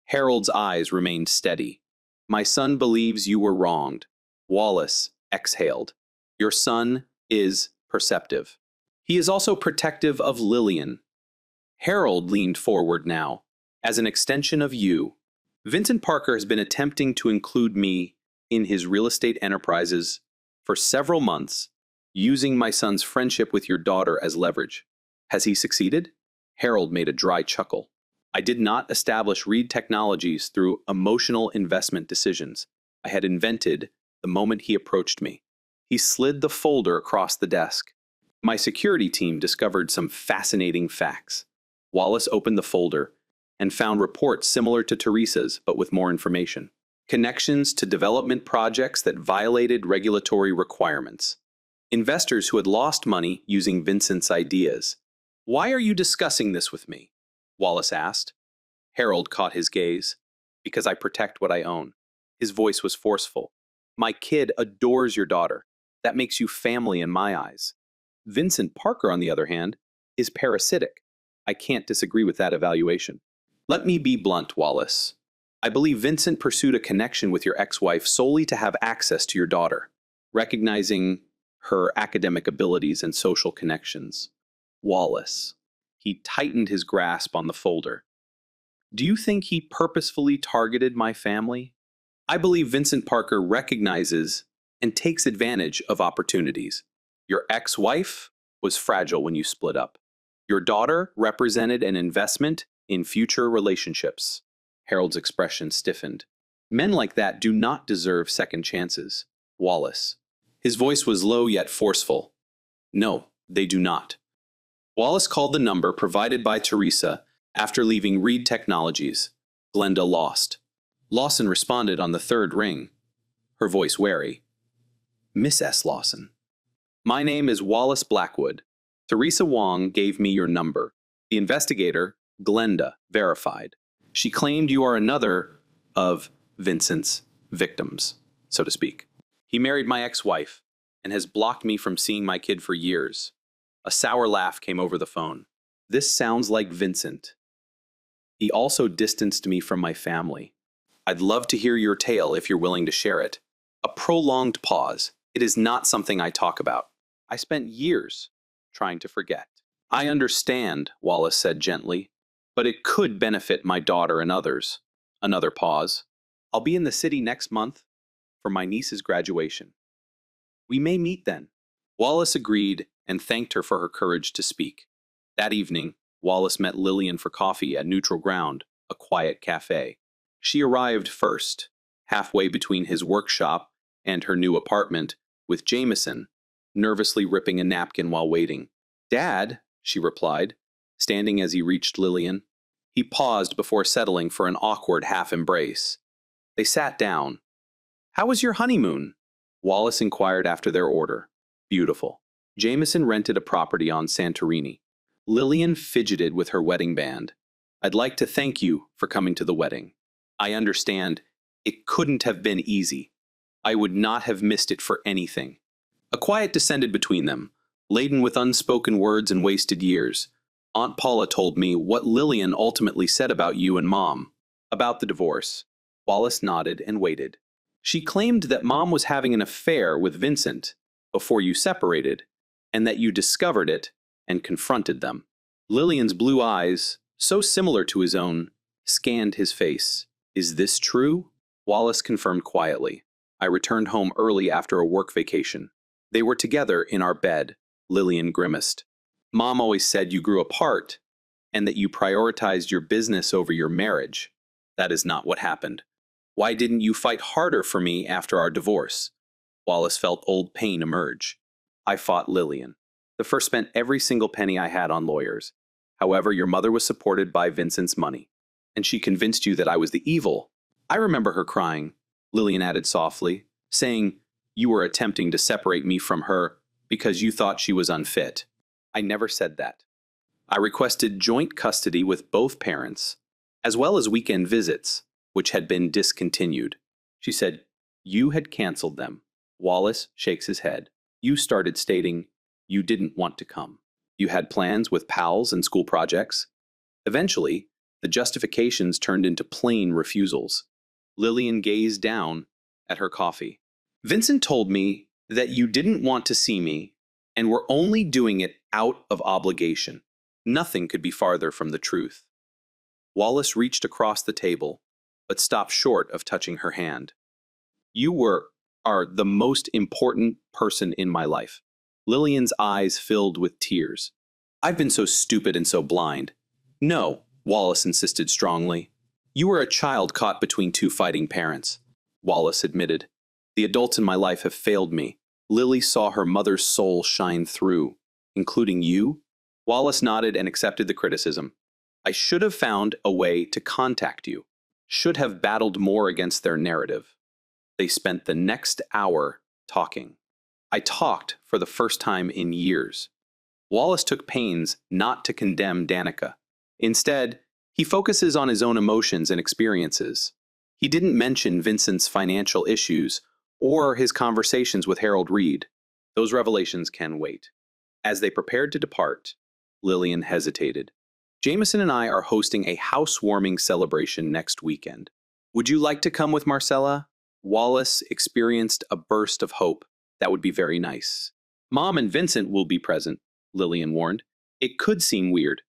Harold's eyes remained steady. My son believes you were wronged. Wallace exhaled. Your son is perceptive. He is also protective of Lillian. Harold leaned forward now. As an extension of you, Vincent Parker has been attempting to include me in his real estate enterprises for several months, using my son's friendship with your daughter as leverage. Has he succeeded? Harold made a dry chuckle. I did not establish Reed Technologies through emotional investment decisions. I had invented the moment he approached me. He slid the folder across the desk. My security team discovered some fascinating facts. Wallace opened the folder and found reports similar to Teresa's, but with more information. Connections to development projects that violated regulatory requirements. Investors who had lost money using Vincent's ideas. "Why are you discussing this with me?" Wallace asked. Harold caught his gaze. "Because I protect what I own." His voice was forceful. "My kid adores your daughter. That makes you family in my eyes. Vincent Parker, on the other hand, is parasitic. I can't disagree with that evaluation. Let me be blunt, Wallace. I believe Vincent pursued a connection with your ex-wife solely to have access to your daughter, recognizing her academic abilities and social connections." Wallace. He tightened his grasp on the folder. "Do you think he purposefully targeted my family?" "I believe Vincent Parker recognizes and takes advantage of opportunities. Your ex-wife was fragile when you split up. Your daughter represented an investment in future relationships." Harold's expression stiffened. "Men like that do not deserve second chances." Wallace. His voice was low yet forceful. "No, they do not." Wallace called the number provided by Teresa after leaving Reed Technologies. Glenda lost. Lawson responded on the third ring, her voice wary. "Miss S. Lawson. My name is Wallace Blackwood. Teresa Wong gave me your number. The investigator, Glenda, verified. She claimed you are another of Vincent's victims, so to speak. He married my ex-wife and has blocked me from seeing my kid for years." A sour laugh came over the phone. "This sounds like Vincent. He also distanced me from my family. I'd love to hear your tale if you're willing to share it." A prolonged pause. "It is not something I talk about. I spent years trying to forget." "I understand," Wallace said gently, "but it could benefit my daughter and others." Another pause. "I'll be in the city next month for my niece's graduation. We may meet then." Wallace agreed and thanked her for her courage to speak. That evening, Wallace met Lillian for coffee at Neutral Ground, a quiet cafe. She arrived first, halfway between his workshop and her new apartment, with Jameson, nervously ripping a napkin while waiting. "Dad," she replied, standing as he reached Lillian. He paused before settling for an awkward half-embrace. They sat down. "How was your honeymoon?" Wallace inquired after their order. "Beautiful." Jameson rented a property on Santorini. Lillian fidgeted with her wedding band. "I'd like to thank you for coming to the wedding. I understand it couldn't have been easy. I would not have missed it for anything." A quiet descended between them, laden with unspoken words and wasted years. "Aunt Paula told me what Lillian ultimately said about you and Mom." "About the divorce." Wallace nodded and waited. "She claimed that Mom was having an affair with Vincent before you separated, and that you discovered it and confronted them." Lillian's blue eyes, so similar to his own, scanned his face. "Is this true?" Wallace confirmed quietly. "I returned home early after a work vacation. They were together in our bed." Lillian grimaced. "Mom always said you grew apart and that you prioritized your business over your marriage. That is not what happened. Why didn't you fight harder for me after our divorce?" Wallace felt old pain emerge. "I fought Lillian. The first spent every single penny I had on lawyers. However, your mother was supported by Vincent's money, and she convinced you that I was the evil." "I remember her crying," Lillian added softly, "saying you were attempting to separate me from her because you thought she was unfit." "I never said that. I requested joint custody with both parents, as well as weekend visits, which had been discontinued." She said, "You had canceled them." Wallace shakes his head. "You started stating you didn't want to come. You had plans with pals and school projects." Eventually, the justifications turned into plain refusals. Lillian gazed down at her coffee. "Vincent told me that you didn't want to see me and were only doing it out of obligation." Nothing could be farther from the truth. Wallace reached across the table, but stopped short of touching her hand. "You are the most important person in my life." Lillian's eyes filled with tears. "I've been so stupid and so blind." "No," Wallace insisted strongly. "You were a child caught between two fighting parents." Wallace admitted. "The adults in my life have failed me. Lily saw her mother's soul shine through, including you. Wallace nodded and accepted the criticism. I should have found a way to contact you. Should have battled more against their narrative. They spent the next hour talking. I talked for the first time in years. Wallace took pains not to condemn Danica. Instead, he focuses on his own emotions and experiences. He didn't mention Vincent's financial issues or his conversations with Harold Reed. Those revelations can wait. As they prepared to depart, Lillian hesitated. Jameson and I are hosting a housewarming celebration next weekend. Would you like to come with Marcella? Wallace experienced a burst of hope. That would be very nice. Mom and Vincent will be present, Lillian warned. It could seem weird.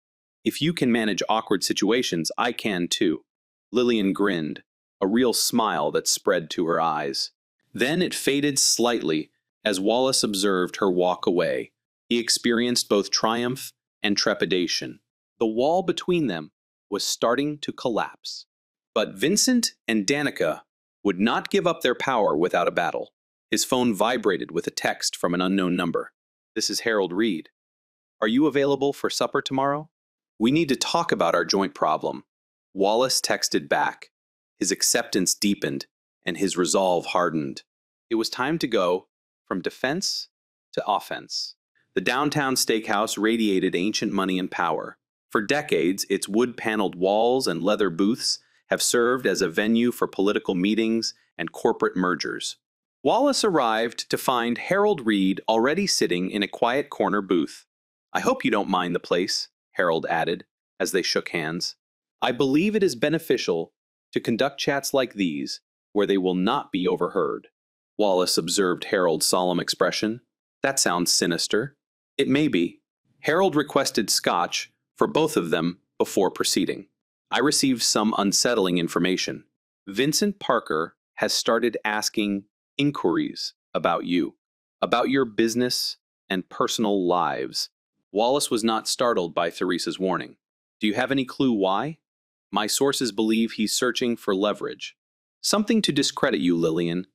If you can manage awkward situations, I can too. Lillian grinned, a real smile that spread to her eyes. Then it faded slightly as Wallace observed her walk away. He experienced both triumph and trepidation. The wall between them was starting to collapse. But Vincent and Danica would not give up their power without a battle. His phone vibrated with a text from an unknown number. This is Harold Reed. Are you available for supper tomorrow? We need to talk about our joint problem. Wallace texted back. His acceptance deepened, and his resolve hardened. It was time to go from defense to offense. The downtown steakhouse radiated ancient money and power. For decades, its wood-paneled walls and leather booths have served as a venue for political meetings and corporate mergers. Wallace arrived to find Harold Reed already sitting in a quiet corner booth. I hope you don't mind the place, Harold added, as they shook hands. I believe it is beneficial to conduct chats like these, where they will not be overheard. Wallace observed Harold's solemn expression. That sounds sinister. It may be. Harold requested scotch for both of them before proceeding. I received some unsettling information. Vincent Parker has started asking inquiries about you, about your business and personal lives. Wallace was not startled by Theresa's warning. Do you have any clue why? My sources believe he's searching for leverage. Something to discredit you, Lillian.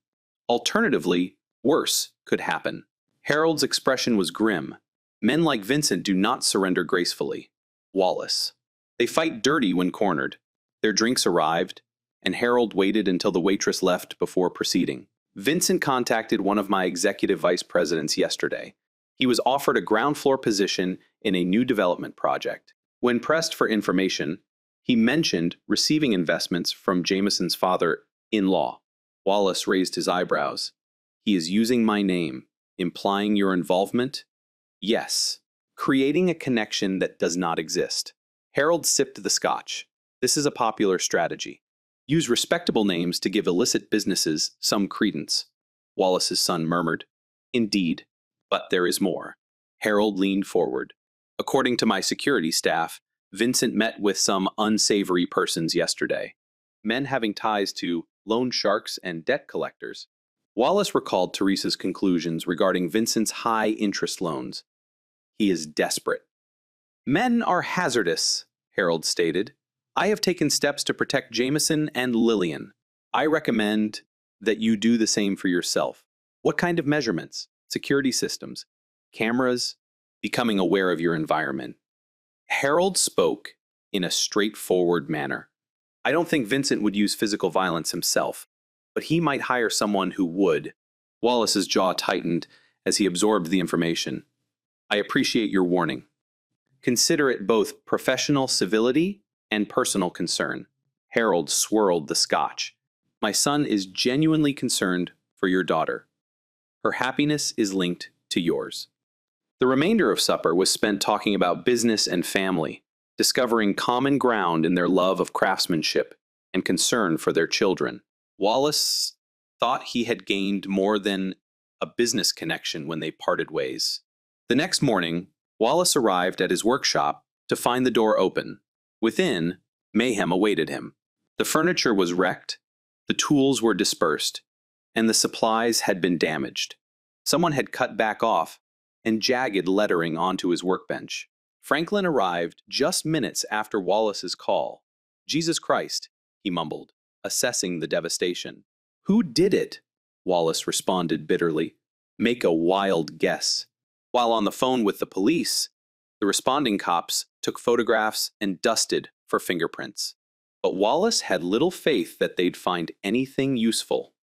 Alternatively, worse could happen. Harold's expression was grim. Men like Vincent do not surrender gracefully. Wallace. They fight dirty when cornered. Their drinks arrived, and Harold waited until the waitress left before proceeding. Vincent contacted one of my executive vice presidents yesterday. He was offered a ground floor position in a new development project. When pressed for information, he mentioned receiving investments from Jameson's father-in-law. Wallace raised his eyebrows. He is using my name, implying your involvement? Yes. Creating a connection that does not exist. Harold sipped the scotch. This is a popular strategy. Use respectable names to give illicit businesses some credence. Wallace's son murmured. Indeed, but there is more. Harold leaned forward. According to my security staff, Vincent met with some unsavory persons yesterday. Men having ties to loan sharks and debt collectors. Wallace recalled Theresa's conclusions regarding Vincent's high-interest loans. He is desperate. Men are hazardous, Harold stated. I have taken steps to protect Jameson and Lillian. I recommend that you do the same for yourself. What kind of measurements? Security systems? Cameras? Becoming aware of your environment. Harold spoke in a straightforward manner. I don't think Vincent would use physical violence himself, but he might hire someone who would. Wallace's jaw tightened as he absorbed the information. I appreciate your warning. Consider it both professional civility and personal concern. Harold swirled the scotch. My son is genuinely concerned for your daughter. Her happiness is linked to yours. The remainder of supper was spent talking about business and family, discovering common ground in their love of craftsmanship and concern for their children. Wallace thought he had gained more than a business connection when they parted ways. The next morning, Wallace arrived at his workshop to find the door open. Within, mayhem awaited him. The furniture was wrecked, the tools were dispersed, and the supplies had been damaged. Someone had cut back off and jagged lettering onto his workbench. Franklin arrived just minutes after Wallace's call. Jesus Christ, he mumbled, assessing the devastation. Who did it? Wallace responded bitterly. make a wild guess. While on the phone with the police, the responding cops took photographs and dusted for fingerprints. But Wallace had little faith that they'd find anything useful.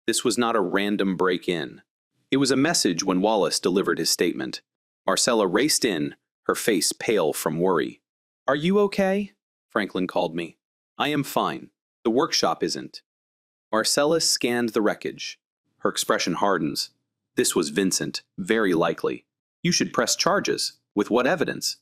This was not a random break-in. It was a message when Wallace delivered his statement. Marcella raced in, her face pale from worry. "Are you okay?" Franklin called me. "I am fine. The workshop isn't." Marcella scanned the wreckage. Her expression hardens. This was Vincent, very likely. "You should press charges. With what evidence?"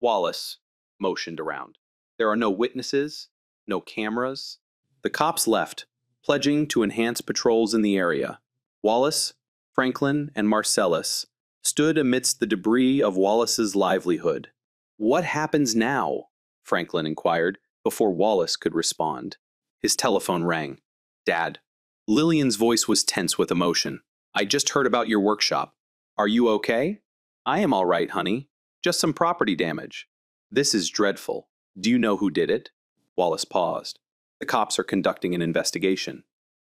Wallace motioned around. "There are no witnesses, no cameras." The cops left, pledging to enhance patrols in the area. Wallace, Franklin, and Marcellus stood amidst the debris of Wallace's livelihood. "What happens now?" Franklin inquired, before Wallace could respond. His telephone rang. "Dad." Lillian's voice was tense with emotion. "I just heard about your workshop. Are you okay?" "I am all right, honey. Just some property damage." "This is dreadful. Do you know who did it?" Wallace paused. "The cops are conducting an investigation."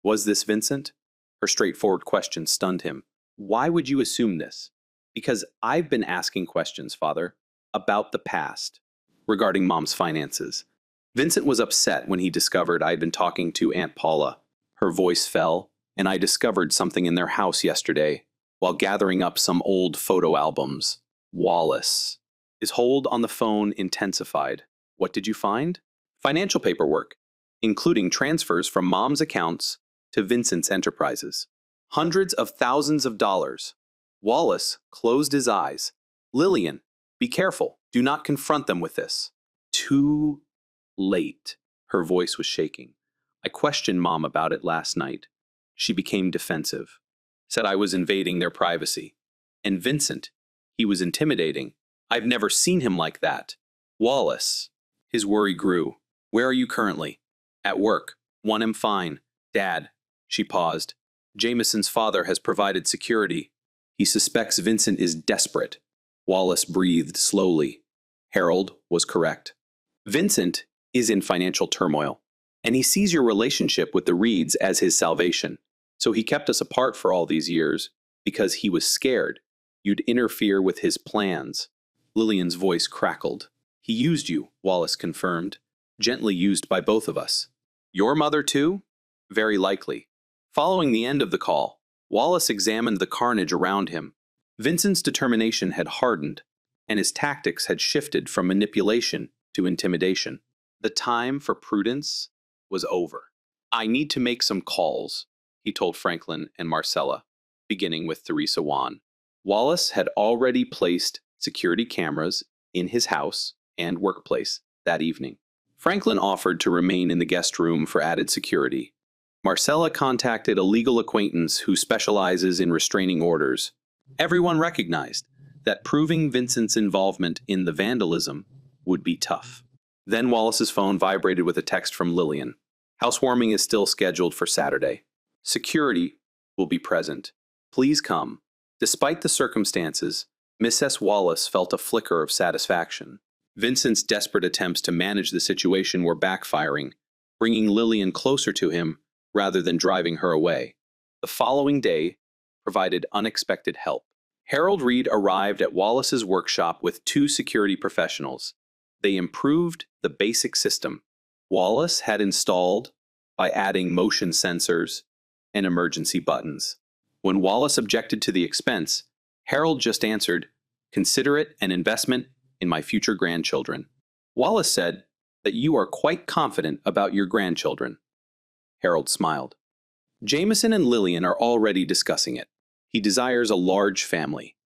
"Was this Vincent?" Her straightforward question stunned him. "Why would you assume this?" "Because I've been asking questions, Father, about the past, regarding Mom's finances. Vincent was upset when he discovered I had been talking to Aunt Paula. Her voice fell, and I discovered something in their house yesterday while gathering up some old photo albums." Wallace. His hold on the phone intensified. "What did you find?" "Financial paperwork, including transfers from Mom's accounts to Vincent's enterprises. Hundreds of thousands of dollars." Wallace closed his eyes. "Lillian, be careful. Do not confront them with this." "Too late." Her voice was shaking. "I questioned Mom about it last night. She became defensive. Said I was invading their privacy. And Vincent, he was intimidating. I've never seen him like that." "Wallace." His worry grew. "Where are you currently?" "At work. Am fine. Dad." She paused. "Jameson's father has provided security. He suspects Vincent is desperate." Wallace breathed slowly. Harold was correct. "Vincent is in financial turmoil, and he sees your relationship with the Reeds as his salvation. So he kept us apart for all these years because he was scared you'd interfere with his plans." Lillian's voice crackled. "He used you," Wallace confirmed. "Gently used by both of us." "Your mother too?" "Very likely." Following the end of the call, Wallace examined the carnage around him. Vincent's determination had hardened, and his tactics had shifted from manipulation to intimidation. The time for prudence was over. "I need to make some calls," he told Franklin and Marcella, beginning with Theresa Wan. Wallace had already placed security cameras in his house and workplace that evening. Franklin offered to remain in the guest room for added security. Marcella contacted a legal acquaintance who specializes in restraining orders. Everyone recognized that proving Vincent's involvement in the vandalism would be tough. Then Wallace's phone vibrated with a text from Lillian. "Housewarming is still scheduled for Saturday. Security will be present. Please come." Despite the circumstances, Miss S. Wallace felt a flicker of satisfaction. Vincent's desperate attempts to manage the situation were backfiring, bringing Lillian closer to him rather than driving her away. The following day provided unexpected help. Harold Reed arrived at Wallace's workshop with 2 security professionals. They improved the basic system Wallace had installed by adding motion sensors and emergency buttons. When Wallace objected to the expense, Harold just answered, "Consider it an investment in my future grandchildren." Wallace said that you are quite confident about your grandchildren. Harold smiled. "Jameson and Lillian are already discussing it. He desires a large family."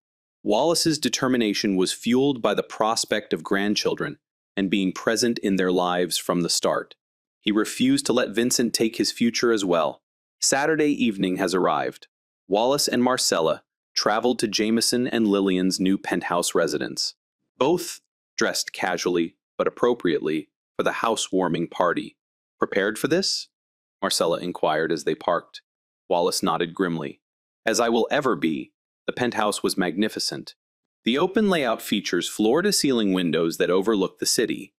Wallace's determination was fueled by the prospect of grandchildren and being present in their lives from the start. He refused to let Vincent take his future as well. Saturday evening has arrived. Wallace and Marcella traveled to Jameson and Lillian's new penthouse residence. Both dressed casually but appropriately for the housewarming party. "Prepared for this?" Marcella inquired as they parked. Wallace nodded grimly. "As I will ever be." The penthouse was magnificent. The open layout features floor-to-ceiling windows that overlook the city.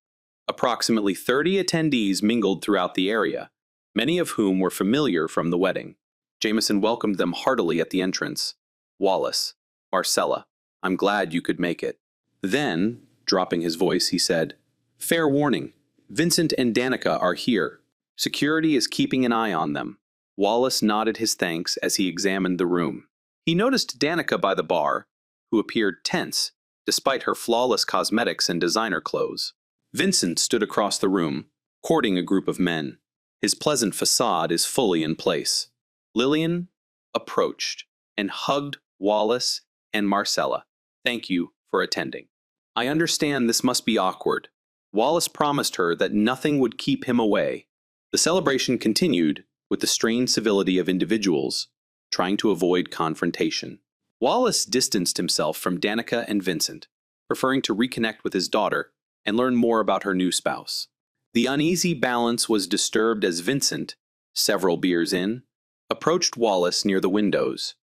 Approximately 30 attendees mingled throughout the area, many of whom were familiar from the wedding. Jameson welcomed them heartily at the entrance. Wallace, Marcella, I'm glad you could make it. Then, dropping his voice, he said, Fair warning, Vincent and Danica are here. Security is keeping an eye on them. Wallace nodded his thanks as he examined the room. He noticed Danica by the bar, who appeared tense, despite her flawless cosmetics and designer clothes. Vincent stood across the room, courting a group of men. His pleasant facade is fully in place. Lillian approached and hugged Wallace and Marcella. Thank you for attending. I understand this must be awkward. Wallace promised her that nothing would keep him away. The celebration continued with the strained civility of individuals trying to avoid confrontation. Wallace distanced himself from Danica and Vincent, preferring to reconnect with his daughter and learn more about her new spouse. The uneasy balance was disturbed as Vincent, several beers in, approached Wallace near the windows.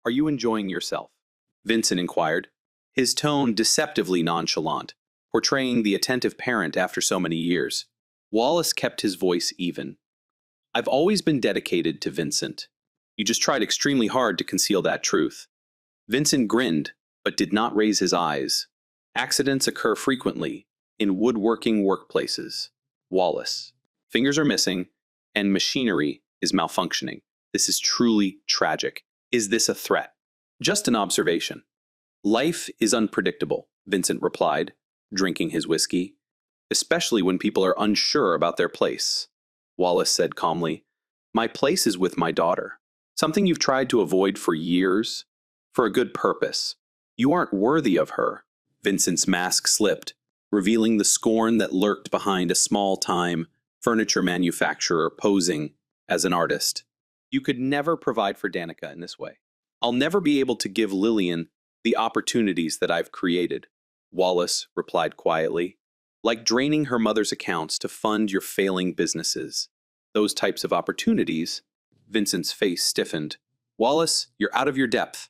Are you enjoying yourself? Vincent inquired, his tone deceptively nonchalant, portraying the attentive parent after so many years. Wallace kept his voice even. I've always been dedicated to Vincent. You just tried extremely hard to conceal that truth. Vincent grinned, but did not raise his eyes. Accidents occur frequently in woodworking workplaces. Wallace. Fingers are missing, and machinery is malfunctioning. This is truly tragic. Is this a threat? Just an observation. Life is unpredictable, Vincent replied, drinking his whiskey, especially when people are unsure about their place. Wallace said calmly, My place is with my daughter. Something you've tried to avoid for years, for a good purpose. You aren't worthy of her. Vincent's mask slipped, revealing the scorn that lurked behind a small-time furniture manufacturer posing as an artist. You could never provide for Danica in this way. I'll never be able to give Lillian the opportunities that I've created, Wallace replied quietly. Like draining her mother's accounts to fund your failing businesses. Those types of opportunities. Vincent's face stiffened. Wallace, you're out of your depth.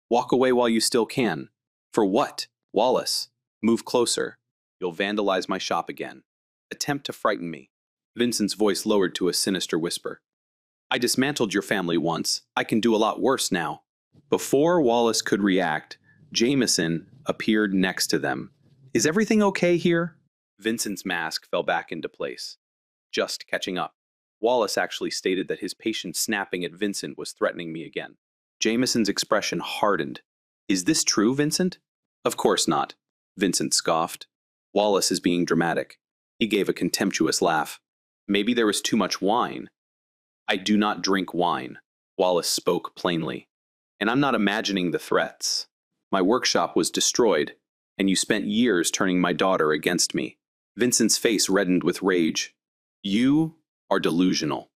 Walk away while you still can. For what? Wallace, move closer. You'll vandalize my shop again. Attempt to frighten me. Vincent's voice lowered to a sinister whisper. I dismantled your family once. I can do a lot worse now. Before Wallace could react, Jameson appeared next to them. Is everything okay here? Vincent's mask fell back into place. Just catching up. Wallace actually stated that his patient snapping at Vincent was threatening me again. Jameson's expression hardened. Is this true, Vincent? Of course not. Vincent scoffed. Wallace is being dramatic. He gave a contemptuous laugh. Maybe there was too much wine. I do not drink wine, Wallace spoke plainly. And I'm not imagining the threats. My workshop was destroyed, and you spent years turning my daughter against me. Vincent's face reddened with rage. You are delusional.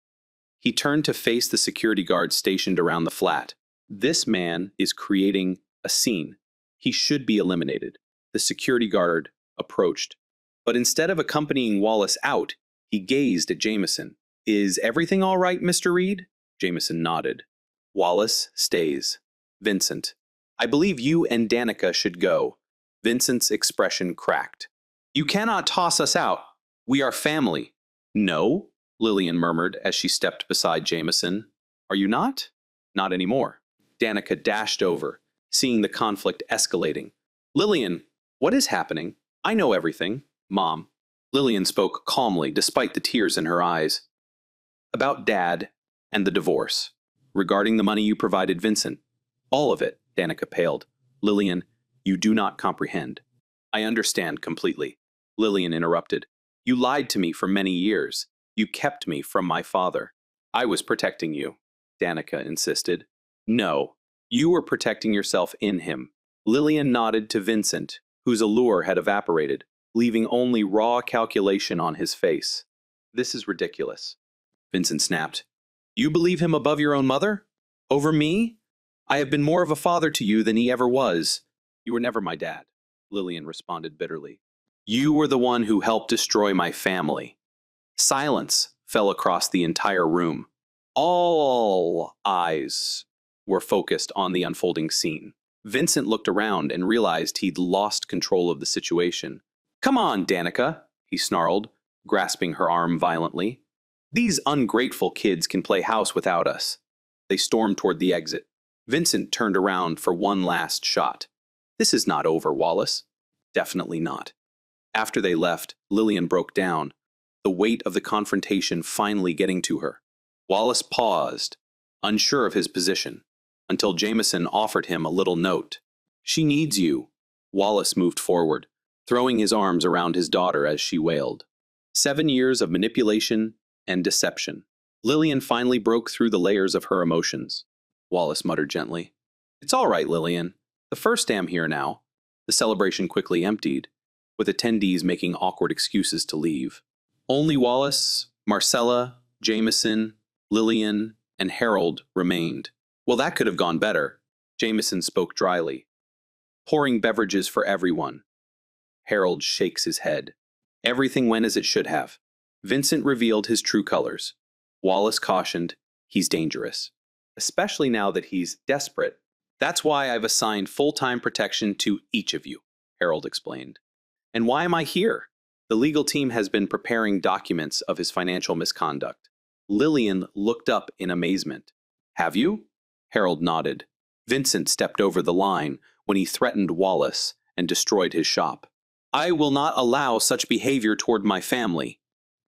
He turned to face the security guard stationed around the flat. This man is creating a scene. He should be eliminated. The security guard approached. But instead of accompanying Wallace out, he gazed at Jameson. Is everything all right, Mr. Reed? Jameson nodded. Wallace stays. Vincent. I believe you and Danica should go. Vincent's expression cracked. You cannot toss us out. We are family. No, Lillian murmured as she stepped beside Jameson. Are you not? Not anymore. Danica dashed over, seeing the conflict escalating. Lillian, what is happening? I know everything, Mom. Lillian spoke calmly despite the tears in her eyes. About Dad and the divorce. Regarding the money you provided Vincent. All of it, Danica paled. Lillian, you do not comprehend. I understand completely. Lillian interrupted. You lied to me for many years. You kept me from my father. I was protecting you, Danica insisted. No, you were protecting yourself in him. Lillian nodded to Vincent, whose allure had evaporated, leaving only raw calculation on his face. This is ridiculous. Vincent snapped. You believe him above your own mother? Over me? I have been more of a father to you than he ever was. You were never my dad, Lillian responded bitterly. You were the one who helped destroy my family. Silence fell across the entire room. All eyes were focused on the unfolding scene. Vincent looked around and realized he'd lost control of the situation. Come on, Danica, he snarled, grasping her arm violently. These ungrateful kids can play house without us. They stormed toward the exit. Vincent turned around for one last shot. This is not over, Wallace. Definitely not. After they left, Lillian broke down, the weight of the confrontation finally getting to her. Wallace paused, unsure of his position, until Jameson offered him a little note. She needs you. Wallace moved forward, throwing his arms around his daughter as she wailed. 7 years of manipulation and deception. Lillian finally broke through the layers of her emotions. Wallace muttered gently. It's all right, Lillian. The first day I'm here now. The celebration quickly emptied, with attendees making awkward excuses to leave. Only Wallace, Marcella, Jameson, Lillian, and Harold remained. Well, that could have gone better, Jameson spoke dryly. Pouring beverages for everyone. Harold shakes his head. Everything went as it should have. Vincent revealed his true colors. Wallace cautioned, he's dangerous. Especially now that he's desperate. That's why I've assigned full-time protection to each of you, Harold explained. And why am I here? The legal team has been preparing documents of his financial misconduct. Lillian looked up in amazement. Have you? Harold nodded. Vincent stepped over the line when he threatened Wallace and destroyed his shop. I will not allow such behavior toward my family.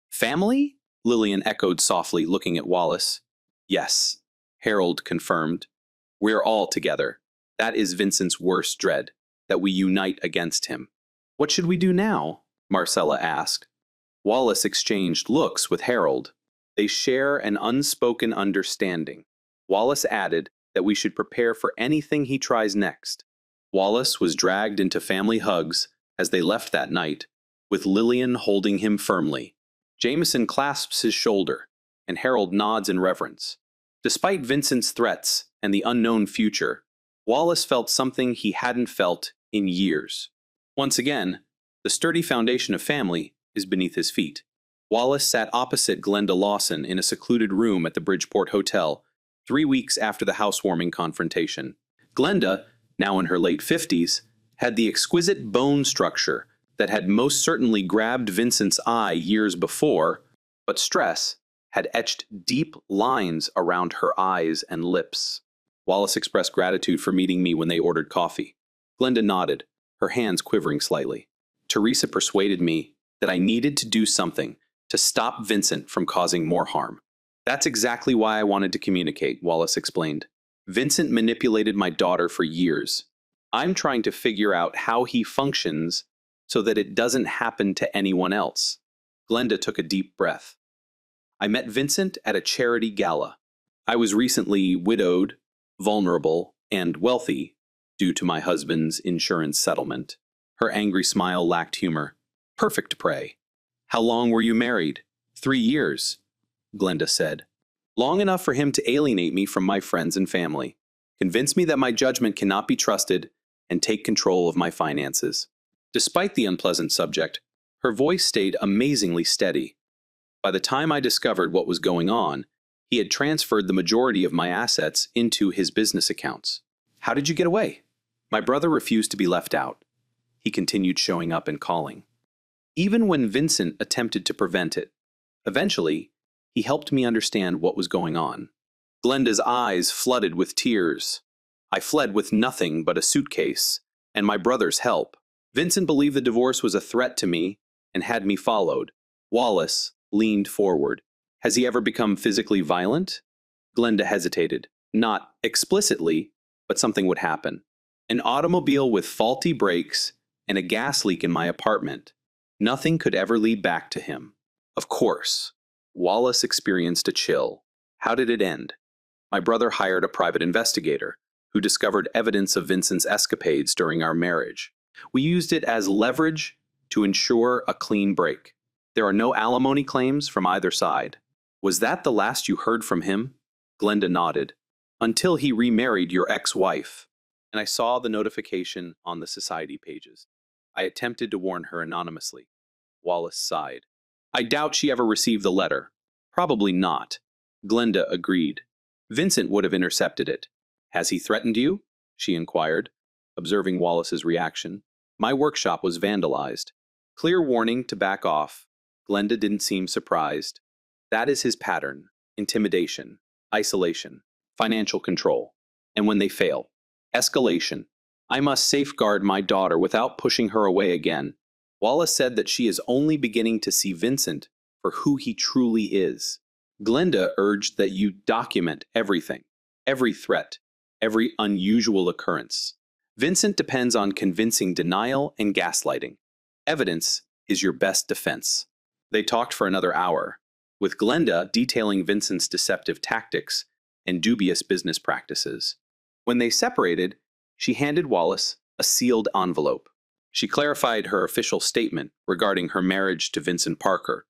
Family? Lillian echoed softly, looking at Wallace. Yes, Harold confirmed. We're all together. That is Vincent's worst dread, that we unite against him. What should we do now? Marcella asked. Wallace exchanged looks with Harold. They share an unspoken understanding. Wallace added that we should prepare for anything he tries next. Wallace was dragged into family hugs as they left that night, with Lillian holding him firmly. Jameson clasps his shoulder, and Harold nods in reverence. Despite Vincent's threats and the unknown future, Wallace felt something he hadn't felt in years. Once again, the sturdy foundation of family is beneath his feet. Wallace sat opposite Glenda Lawson in a secluded room at the Bridgeport Hotel 3 weeks after the housewarming confrontation. Glenda, now in her late 50s, had the exquisite bone structure that had most certainly grabbed Vincent's eye years before, but stress had etched deep lines around her eyes and lips. Wallace expressed gratitude for meeting me when they ordered coffee. Glenda nodded, her hands quivering slightly. Teresa persuaded me that I needed to do something to stop Vincent from causing more harm. That's exactly why I wanted to communicate, Wallace explained. Vincent manipulated my daughter for years. I'm trying to figure out how he functions so that it doesn't happen to anyone else. Glenda took a deep breath. I met Vincent at a charity gala. I was recently widowed, vulnerable, and wealthy due to my husband's insurance settlement. Her angry smile lacked humor. Perfect prey. How long were you married? 3 years, Glenda said. Long enough for him to alienate me from my friends and family, convince me that my judgment cannot be trusted, and take control of my finances. Despite the unpleasant subject, her voice stayed amazingly steady. By the time I discovered what was going on, he had transferred the majority of my assets into his business accounts. How did you get away? My brother refused to be left out. He continued showing up and calling. Even when Vincent attempted to prevent it, eventually, he helped me understand what was going on. Glenda's eyes flooded with tears. I fled with nothing but a suitcase and my brother's help. Vincent believed the divorce was a threat to me and had me followed. Wallace leaned forward. Has he ever become physically violent? Glenda hesitated. Not explicitly, but something would happen. An automobile with faulty brakes and a gas leak in my apartment. Nothing could ever lead back to him. Of course. Wallace experienced a chill. How did it end? My brother hired a private investigator who discovered evidence of Vincent's escapades during our marriage. We used it as leverage to ensure a clean break. There are no alimony claims from either side. Was that the last you heard from him? Glenda nodded. Until he remarried your ex-wife. And I saw the notification on the society pages. I attempted to warn her anonymously. Wallace sighed. I doubt she ever received the letter. Probably not. Glenda agreed. Vincent would have intercepted it. Has he threatened you? She inquired, observing Wallace's reaction. My workshop was vandalized. Clear warning to back off. Glenda didn't seem surprised. That is his pattern. Intimidation, isolation, financial control. And when they fail, escalation. I must safeguard my daughter without pushing her away again. Wallace said that she is only beginning to see Vincent for who he truly is. Glenda urged that you document everything, every threat, every unusual occurrence. Vincent depends on convincing denial and gaslighting. Evidence is your best defense. They talked for another hour, with Glenda detailing Vincent's deceptive tactics and dubious business practices. When they separated, she handed Wallace a sealed envelope. She clarified her official statement regarding her marriage to Vincent Parker,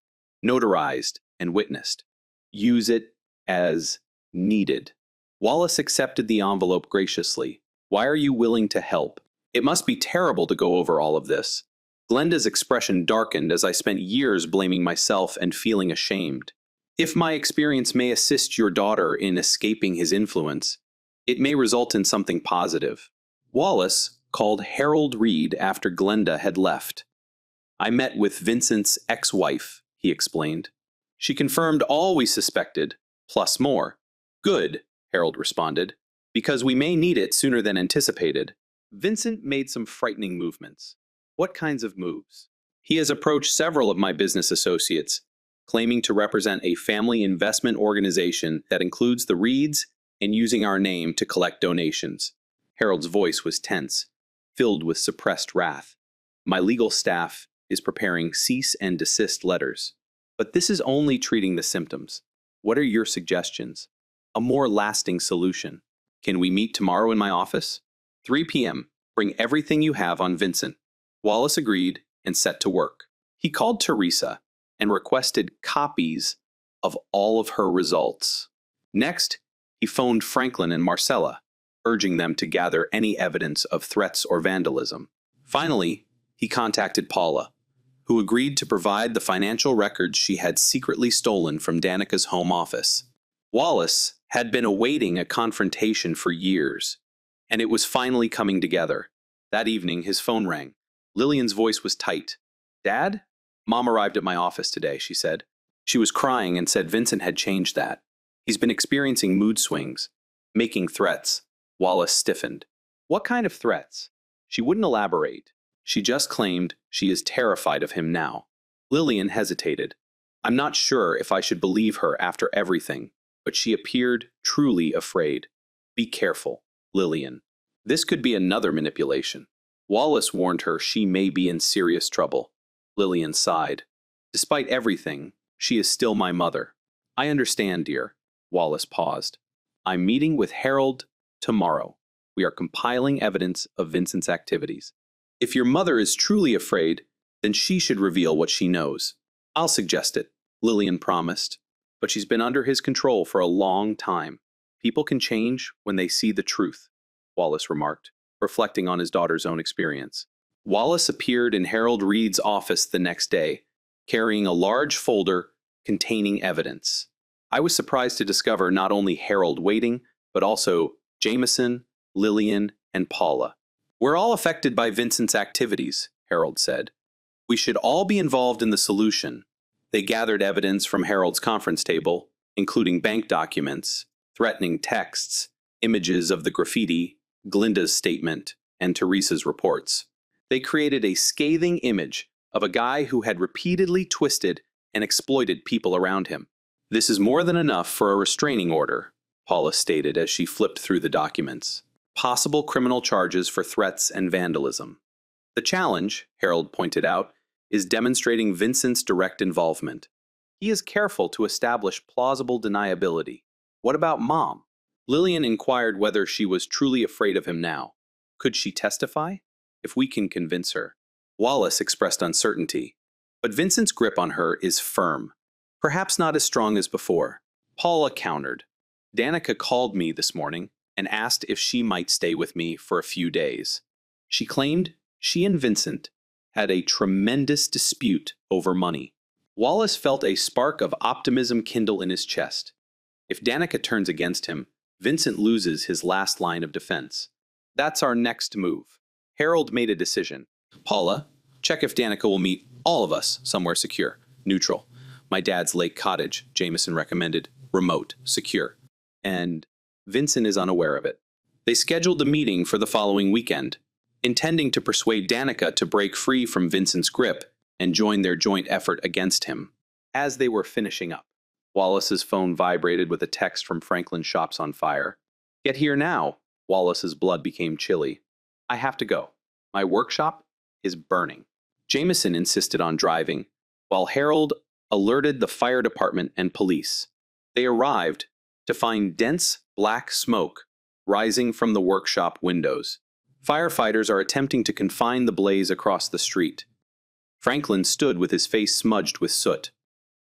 notarized and witnessed. Use it as needed. Wallace accepted the envelope graciously. Why are you willing to help? It must be terrible to go over all of this. Glenda's expression darkened as I spent years blaming myself and feeling ashamed. If my experience may assist your daughter in escaping his influence, it may result in something positive. Wallace called Harold Reed after Glenda had left. I met with Vincent's ex-wife, he explained. She confirmed all we suspected, plus more. Good, Harold responded, because we may need it sooner than anticipated. Vincent made some frightening movements. What kinds of moves? He has approached several of my business associates, claiming to represent a family investment organization that includes the Reeds and using our name to collect donations. Harold's voice was tense, filled with suppressed wrath. My legal staff is preparing cease and desist letters. But this is only treating the symptoms. What are your suggestions? A more lasting solution. Can we meet tomorrow in my office? 3 p.m. Bring everything you have on Vincent. Wallace agreed and set to work. He called Teresa and requested copies of all of her results. Next, he phoned Franklin and Marcella, urging them to gather any evidence of threats or vandalism. Finally, he contacted Paula, who agreed to provide the financial records she had secretly stolen from Danica's home office. Wallace had been awaiting a confrontation for years, and it was finally coming together. That evening, his phone rang. Lillian's voice was tight. Dad? Mom arrived at my office today, she said. She was crying and said Vincent had changed that. He's been experiencing mood swings, making threats. Wallace stiffened. What kind of threats? She wouldn't elaborate. She just claimed she is terrified of him now. Lillian hesitated. I'm not sure if I should believe her after everything, but she appeared truly afraid. Be careful, Lillian. This could be another manipulation. Wallace warned her she may be in serious trouble. Lillian sighed. Despite everything, she is still my mother. I understand, dear. Wallace paused. I'm meeting with Harold tomorrow. We are compiling evidence of Vincent's activities. If your mother is truly afraid, then she should reveal what she knows. I'll suggest it, Lillian promised. But she's been under his control for a long time. People can change when they see the truth, Wallace remarked, reflecting on his daughter's own experience. Wallace appeared in Harold Reed's office the next day, carrying a large folder containing evidence. I was surprised to discover not only Harold waiting, but also Jameson, Lillian, and Paula. We're all affected by Vincent's activities, Harold said. We should all be involved in the solution. They gathered evidence from Harold's conference table, including bank documents, threatening texts, images of the graffiti, Glenda's statement, and Teresa's reports. They created a scathing image of a guy who had repeatedly twisted and exploited people around him. This is more than enough for a restraining order, Paula stated as she flipped through the documents. Possible criminal charges for threats and vandalism. The challenge, Harold pointed out, is demonstrating Vincent's direct involvement. He is careful to establish plausible deniability. What about Mom? Lillian inquired whether she was truly afraid of him now. Could she testify? If we can convince her. Wallace expressed uncertainty, but Vincent's grip on her is firm. Perhaps not as strong as before. Paula countered. Danica called me this morning and asked if she might stay with me for a few days. She claimed she and Vincent had a tremendous dispute over money. Wallace felt a spark of optimism kindle in his chest. If Danica turns against him, Vincent loses his last line of defense. That's our next move. Harold made a decision. Paula, check if Danica will meet all of us somewhere secure. Neutral. My dad's lake cottage, Jameson recommended. Remote. Secure. And Vincent is unaware of it. They scheduled the meeting for the following weekend, intending to persuade Danica to break free from Vincent's grip and join their joint effort against him. As they were finishing up, Wallace's phone vibrated with a text from Franklin's Shops on Fire. "Get here now." Wallace's blood became chilly. "I have to go. My workshop is burning." Jameson insisted on driving, while Harold alerted the fire department and police. They arrived to find dense black smoke rising from the workshop windows. Firefighters are attempting to confine the blaze across the street. Franklin stood with his face smudged with soot.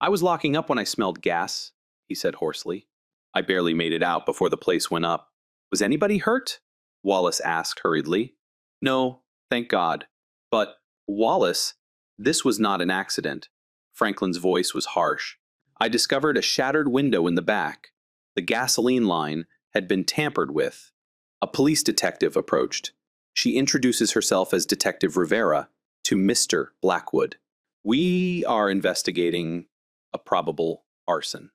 "I was locking up when I smelled gas," he said hoarsely. "I barely made it out before the place went up." "Was anybody hurt?" Wallace asked hurriedly. "No, thank God. But, Wallace, this was not an accident." Franklin's voice was harsh. "I discovered a shattered window in the back. The gasoline line had been tampered with." A police detective approached. She introduces herself as Detective Rivera to Mr. Blackwood. "We are investigating a probable arson.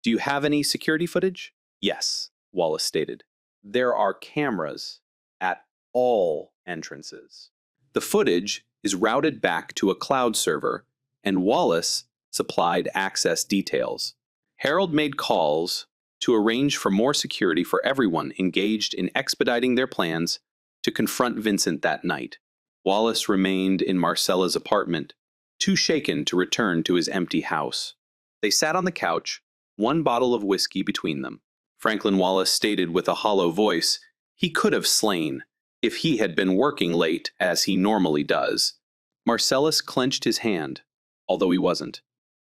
Do you have any security footage?" "Yes," Wallace stated. "There are cameras at all entrances." The footage is routed back to a cloud server, and Wallace supplied access details. Harold made calls to arrange for more security for everyone engaged in expediting their plans to confront Vincent that night. Wallace remained in Marcella's apartment, too shaken to return to his empty house. They sat on the couch, one bottle of whiskey between them. Franklin Wallace stated with a hollow voice he could have slain if he had been working late as he normally does. Marcellus clenched his hand, although he wasn't.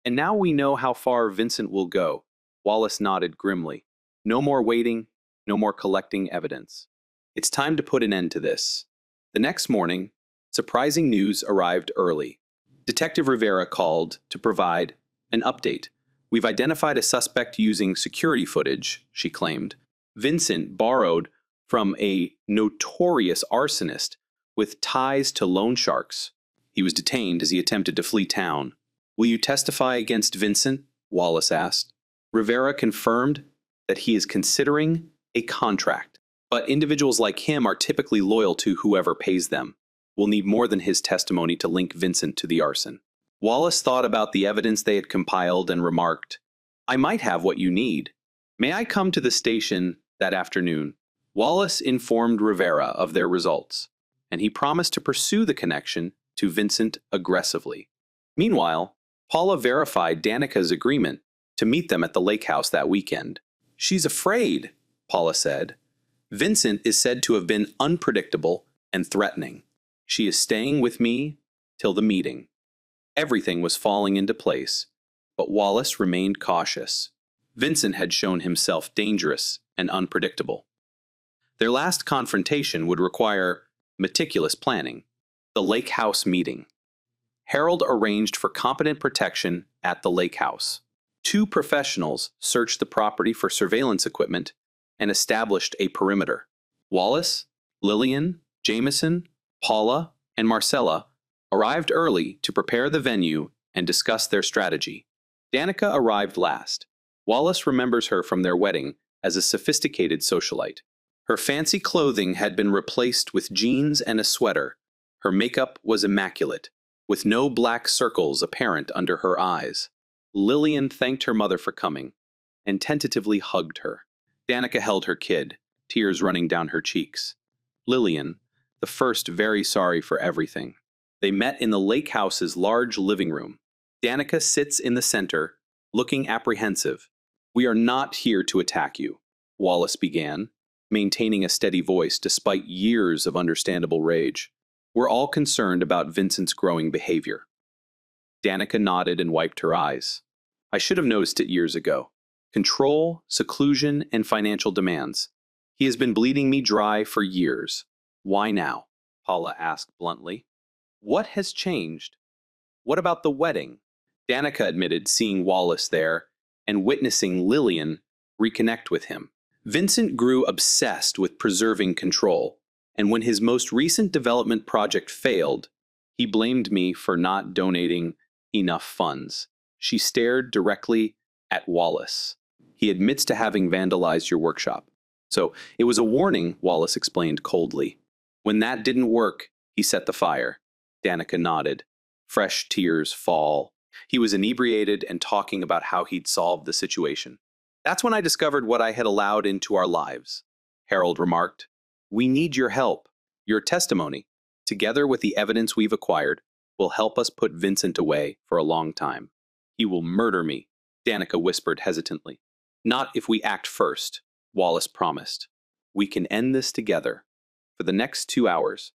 "And now we know how far Vincent will go." Wallace nodded grimly. "No more waiting, no more collecting evidence. It's time to put an end to this." The next morning, surprising news arrived early. Detective Rivera called to provide an update. "We've identified a suspect using security footage," she claimed. "Vincent borrowed from a notorious arsonist with ties to loan sharks. He was detained as he attempted to flee town." "Will you testify against Vincent?" Wallace asked. Rivera confirmed that he is considering a contract, but individuals like him are typically loyal to whoever pays them. We'll need more than his testimony to link Vincent to the arson. Wallace thought about the evidence they had compiled and remarked, "I might have what you need. May I come to the station that afternoon?" Wallace informed Rivera of their results, and he promised to pursue the connection to Vincent aggressively. Meanwhile, Paula verified Danica's agreement to meet them at the lake house that weekend. "She's afraid," Paula said. "Vincent is said to have been unpredictable and threatening. She is staying with me till the meeting." Everything was falling into place, but Wallace remained cautious. Vincent had shown himself dangerous and unpredictable. Their last confrontation would require meticulous planning. The lake house meeting. Harold arranged for competent protection at the lake house. 2 professionals searched the property for surveillance equipment and established a perimeter. Wallace, Lillian, Jameson, Paula, and Marcella arrived early to prepare the venue and discuss their strategy. Danica arrived last. Wallace remembers her from their wedding as a sophisticated socialite. Her fancy clothing had been replaced with jeans and a sweater. Her makeup was immaculate, with no black circles apparent under her eyes. Lillian thanked her mother for coming and tentatively hugged her. Danica held her kid, tears running down her cheeks. Lillian, the first, very sorry for everything. They met in the lake house's large living room. Danica sits in the center, looking apprehensive. "We are not here to attack you," Wallace began, maintaining a steady voice despite years of understandable rage. "We're all concerned about Vincent's growing behavior." Danica nodded and wiped her eyes. "I should have noticed it years ago. Control, seclusion, and financial demands. He has been bleeding me dry for years." "Why now?" Paula asked bluntly. "What has changed? What about the wedding?" Danica admitted seeing Wallace there and witnessing Lillian reconnect with him. "Vincent grew obsessed with preserving control, and when his most recent development project failed, he blamed me for not donating enough funds." She stared directly at Wallace. "He admits to having vandalized your workshop. So it was a warning, Wallace explained coldly. When that didn't work, he set the fire. Danica nodded. Fresh tears fall. He was inebriated and talking about how he'd solved the situation. That's when I discovered what I had allowed into our lives, Harold remarked. We need your help. Your testimony, together with the evidence we've acquired, will help us put Vincent away for a long time. He will murder me, Danica whispered hesitantly. Not if we act first, Wallace promised. We can end this together. For the next 2 hours,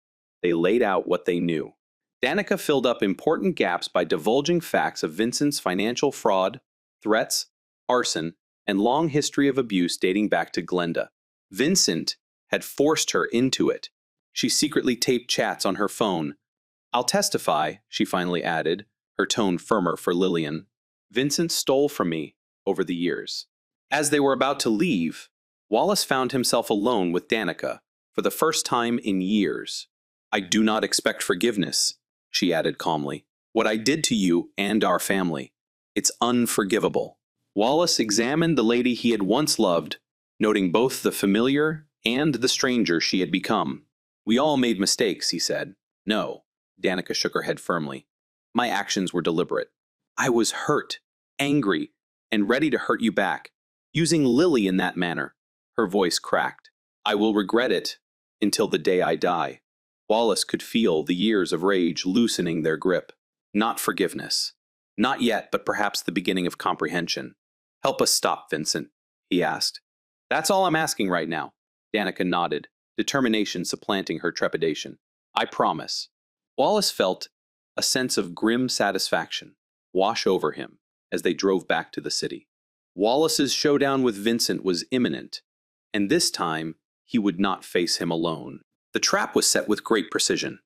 they laid out what they knew. Danica filled up important gaps by divulging facts of Vincent's financial fraud, threats, arson, and long history of abuse dating back to Glenda. Vincent had forced her into it. She secretly taped chats on her phone. I'll testify, she finally added, her tone firmer for Lillian. Vincent stole from me over the years. As they were about to leave, Wallace found himself alone with Danica for the first time in years. I do not expect forgiveness, she added calmly. What I did to you and our family, it's unforgivable. Wallace examined the lady he had once loved, noting both the familiar and the stranger she had become. We all made mistakes, he said. No, Danica shook her head firmly. My actions were deliberate. I was hurt, angry, and ready to hurt you back, using Lily in that manner. Her voice cracked. I will regret it until the day I die. Wallace could feel the years of rage loosening their grip. Not forgiveness. Not yet, but perhaps the beginning of comprehension. Help us stop, Vincent, he asked. That's all I'm asking right now. Danica nodded, determination supplanting her trepidation. I promise. Wallace felt a sense of grim satisfaction wash over him as they drove back to the city. Wallace's showdown with Vincent was imminent, and this time he would not face him alone. The trap was set with great precision.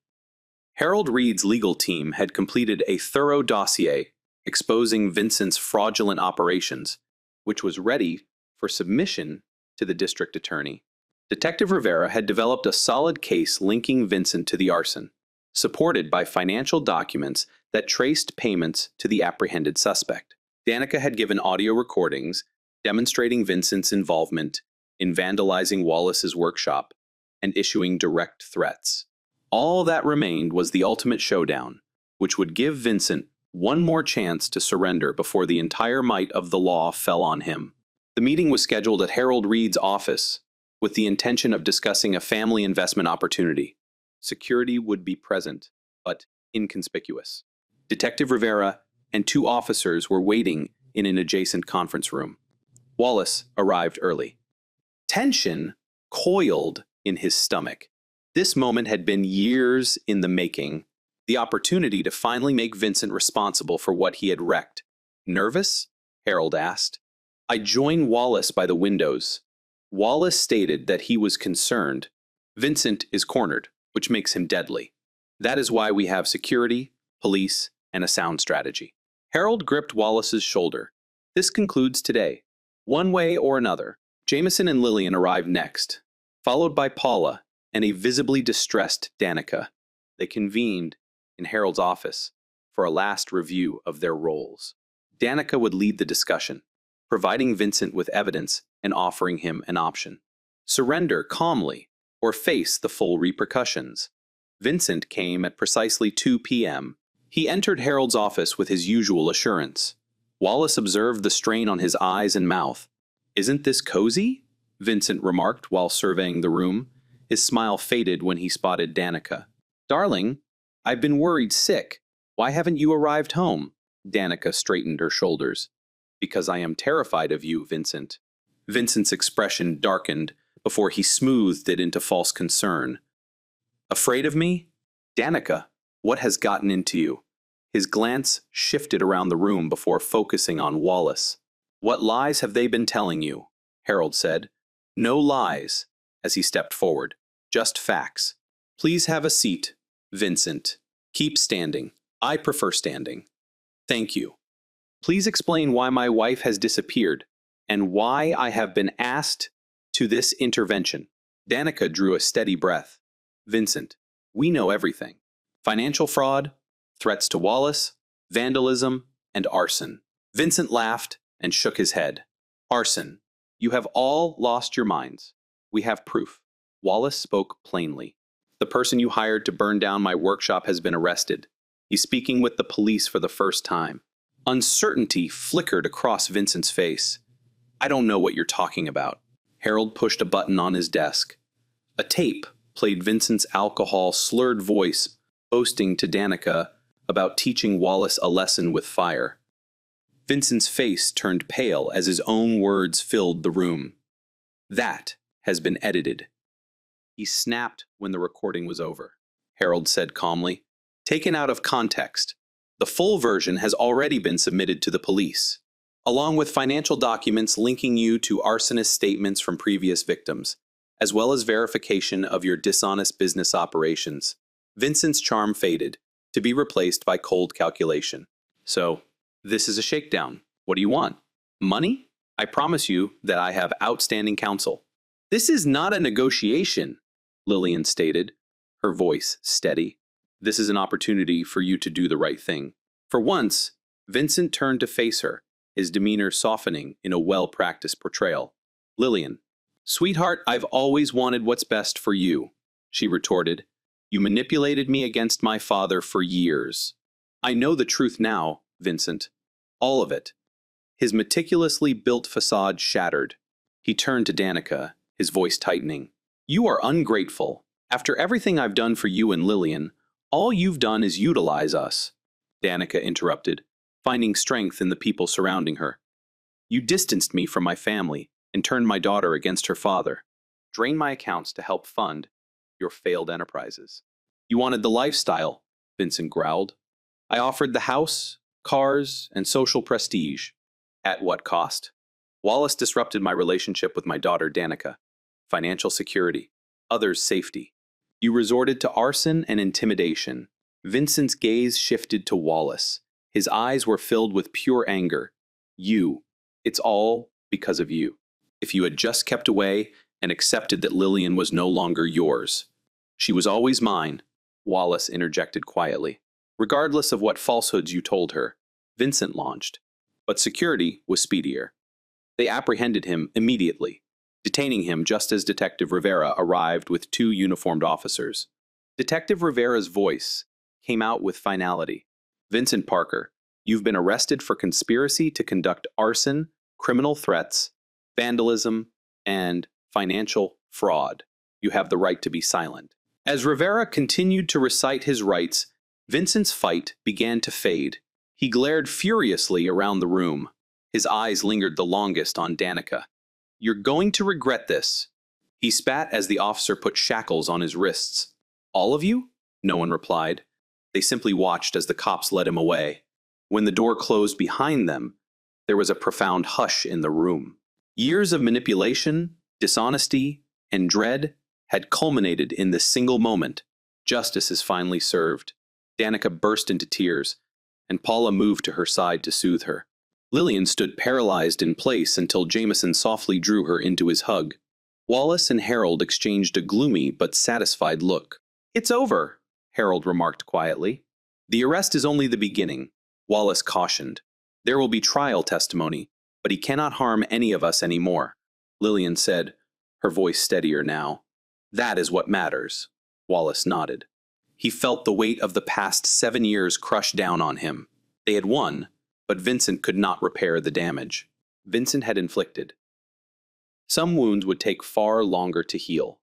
Harold Reed's legal team had completed a thorough dossier exposing Vincent's fraudulent operations, which was ready for submission to the district attorney. Detective Rivera had developed a solid case linking Vincent to the arson, supported by financial documents that traced payments to the apprehended suspect. Danica had given audio recordings demonstrating Vincent's involvement in vandalizing Wallace's workshop and issuing direct threats. All that remained was the ultimate showdown, which would give Vincent one more chance to surrender before the entire might of the law fell on him. The meeting was scheduled at Harold Reed's office with the intention of discussing a family investment opportunity. Security would be present, but inconspicuous. Detective Rivera and 2 officers were waiting in an adjacent conference room. Wallace arrived early. Tension coiled in his stomach. This moment had been years in the making, the opportunity to finally make Vincent responsible for what he had wrecked. Nervous? Harold asked. I joined Wallace by the windows. Wallace stated that he was concerned. Vincent is cornered, which makes him deadly. That is why we have security, police, and a sound strategy. Harold gripped Wallace's shoulder. This concludes today. One way or another, Jameson and Lillian arrived next, followed by Paula and a visibly distressed Danica. They convened in Harold's office for a last review of their roles. Danica would lead the discussion, providing Vincent with evidence and offering him an option. Surrender calmly or face the full repercussions. Vincent came at precisely 2 p.m. He entered Harold's office with his usual assurance. Wallace observed the strain on his eyes and mouth. Isn't this cozy? Vincent remarked while surveying the room. His smile faded when he spotted Danica. Darling, I've been worried sick. Why haven't you arrived home? Danica straightened her shoulders. Because I am terrified of you, Vincent. Vincent's expression darkened before he smoothed it into false concern. Afraid of me? Danica, what has gotten into you? His glance shifted around the room before focusing on Wallace. What lies have they been telling you? Harold said. No lies, as he stepped forward. Just facts. Please have a seat, Vincent. Keep standing. I prefer standing. Thank you. Please explain why my wife has disappeared and why I have been asked to this intervention. Danica drew a steady breath. Vincent, we know everything. Financial fraud, threats to Wallace, vandalism, and arson. Vincent laughed and shook his head. Arson. You have all lost your minds. We have proof. Wallace spoke plainly. The person you hired to burn down my workshop has been arrested. He's speaking with the police for the first time. Uncertainty flickered across Vincent's face. I don't know what you're talking about. Harold pushed a button on his desk. A tape played Vincent's alcohol-slurred voice boasting to Danica about teaching Wallace a lesson with fire. Vincent's face turned pale as his own words filled the room. That has been edited. He snapped when the recording was over. Harold said calmly, taken out of context. The full version has already been submitted to the police, along with financial documents linking you to arsonist statements from previous victims, as well as verification of your dishonest business operations. Vincent's charm faded, to be replaced by cold calculation. So, this is a shakedown. What do you want? Money? I promise you that I have outstanding counsel. This is not a negotiation, Lillian stated, her voice steady. This is an opportunity for you to do the right thing. For once, Vincent turned to face her, his demeanor softening in a well-practiced portrayal. Lillian, sweetheart, I've always wanted what's best for you, she retorted. You manipulated me against my father for years. I know the truth now, Vincent. All of it. His meticulously built facade shattered. He turned to Danica, his voice tightening. You are ungrateful. After everything I've done for you and Lillian, all you've done is utilize us. Danica interrupted, finding strength in the people surrounding her. You distanced me from my family and turned my daughter against her father. Drained my accounts to help fund your failed enterprises. You wanted the lifestyle, Vincent growled. I offered the house, cars, and social prestige. At what cost? Wallace disrupted my relationship with my daughter Danica. Financial security, others' safety. You resorted to arson and intimidation. Vincent's gaze shifted to Wallace. His eyes were filled with pure anger. You. It's all because of you. If you had just kept away and accepted that Lillian was no longer yours. She was always mine, Wallace interjected quietly. Regardless of what falsehoods you told her, Vincent launched. But security was speedier. They apprehended him immediately, detaining him just as Detective Rivera arrived with 2 uniformed officers. Detective Rivera's voice came out with finality. Vincent Parker, you've been arrested for conspiracy to conduct arson, criminal threats, vandalism, and financial fraud. You have the right to be silent. As Rivera continued to recite his rights, Vincent's fight began to fade. He glared furiously around the room. His eyes lingered the longest on Danica. You're going to regret this. He spat as the officer put shackles on his wrists. All of you? No one replied. They simply watched as the cops led him away. When the door closed behind them, there was a profound hush in the room. Years of manipulation, dishonesty, and dread had culminated in this single moment. Justice is finally served. Danica burst into tears, and Paula moved to her side to soothe her. Lillian stood paralyzed in place until Jameson softly drew her into his hug. Wallace and Harold exchanged a gloomy but satisfied look. It's over, Harold remarked quietly. The arrest is only the beginning, Wallace cautioned. There will be trial testimony, but he cannot harm any of us anymore, Lillian said, her voice steadier now. That is what matters, Wallace nodded. He felt the weight of the past 7 years crush down on him. They had won, but Vincent could not repair the damage Vincent had inflicted. Some wounds would take far longer to heal.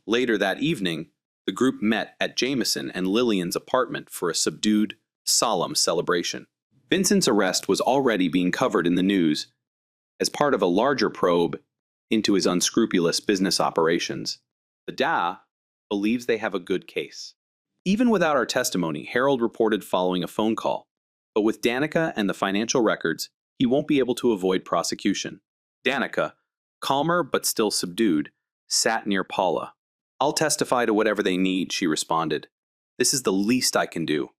Later that evening, the group met at Jameson and Lillian's apartment for a subdued, solemn celebration. Vincent's arrest was already being covered in the news as part of a larger probe into his unscrupulous business operations. The DA believes they have a good case. Even without our testimony, Harold reported following a phone call. But with Danica and the financial records, he won't be able to avoid prosecution. Danica, calmer but still subdued, sat near Paula. I'll testify to whatever they need, she responded. This is the least I can do.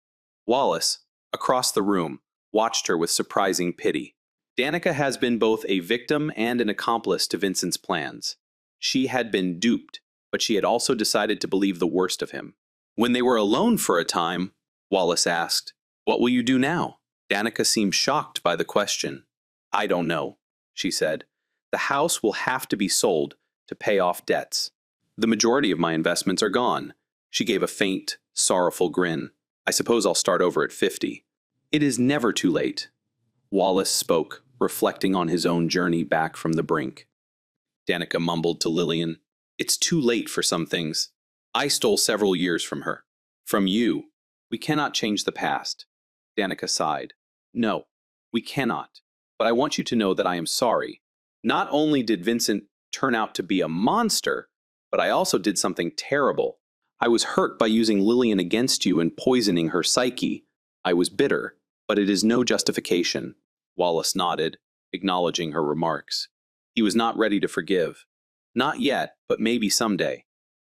Wallace, across the room, watched her with surprising pity. Danica has been both a victim and an accomplice to Vincent's plans. She had been duped, but she had also decided to believe the worst of him. When they were alone for a time, Wallace asked, What will you do now? Danica seemed shocked by the question. I don't know, she said. The house will have to be sold to pay off debts. The majority of my investments are gone. She gave a faint, sorrowful grin. I suppose I'll start over at 50. It is never too late. Wallace spoke, reflecting on his own journey back from the brink. Danica mumbled to Lillian, "It's too late for some things. I stole several years from her. From you. We cannot change the past." Danica sighed. "No, we cannot. But I want you to know that I am sorry. Not only did Vincent turn out to be a monster, but I also did something terrible. I was hurt by using Lillian against you and poisoning her psyche. I was bitter, but it is no justification." Wallace nodded, acknowledging her remarks. He was not ready to forgive. Not yet, but maybe someday.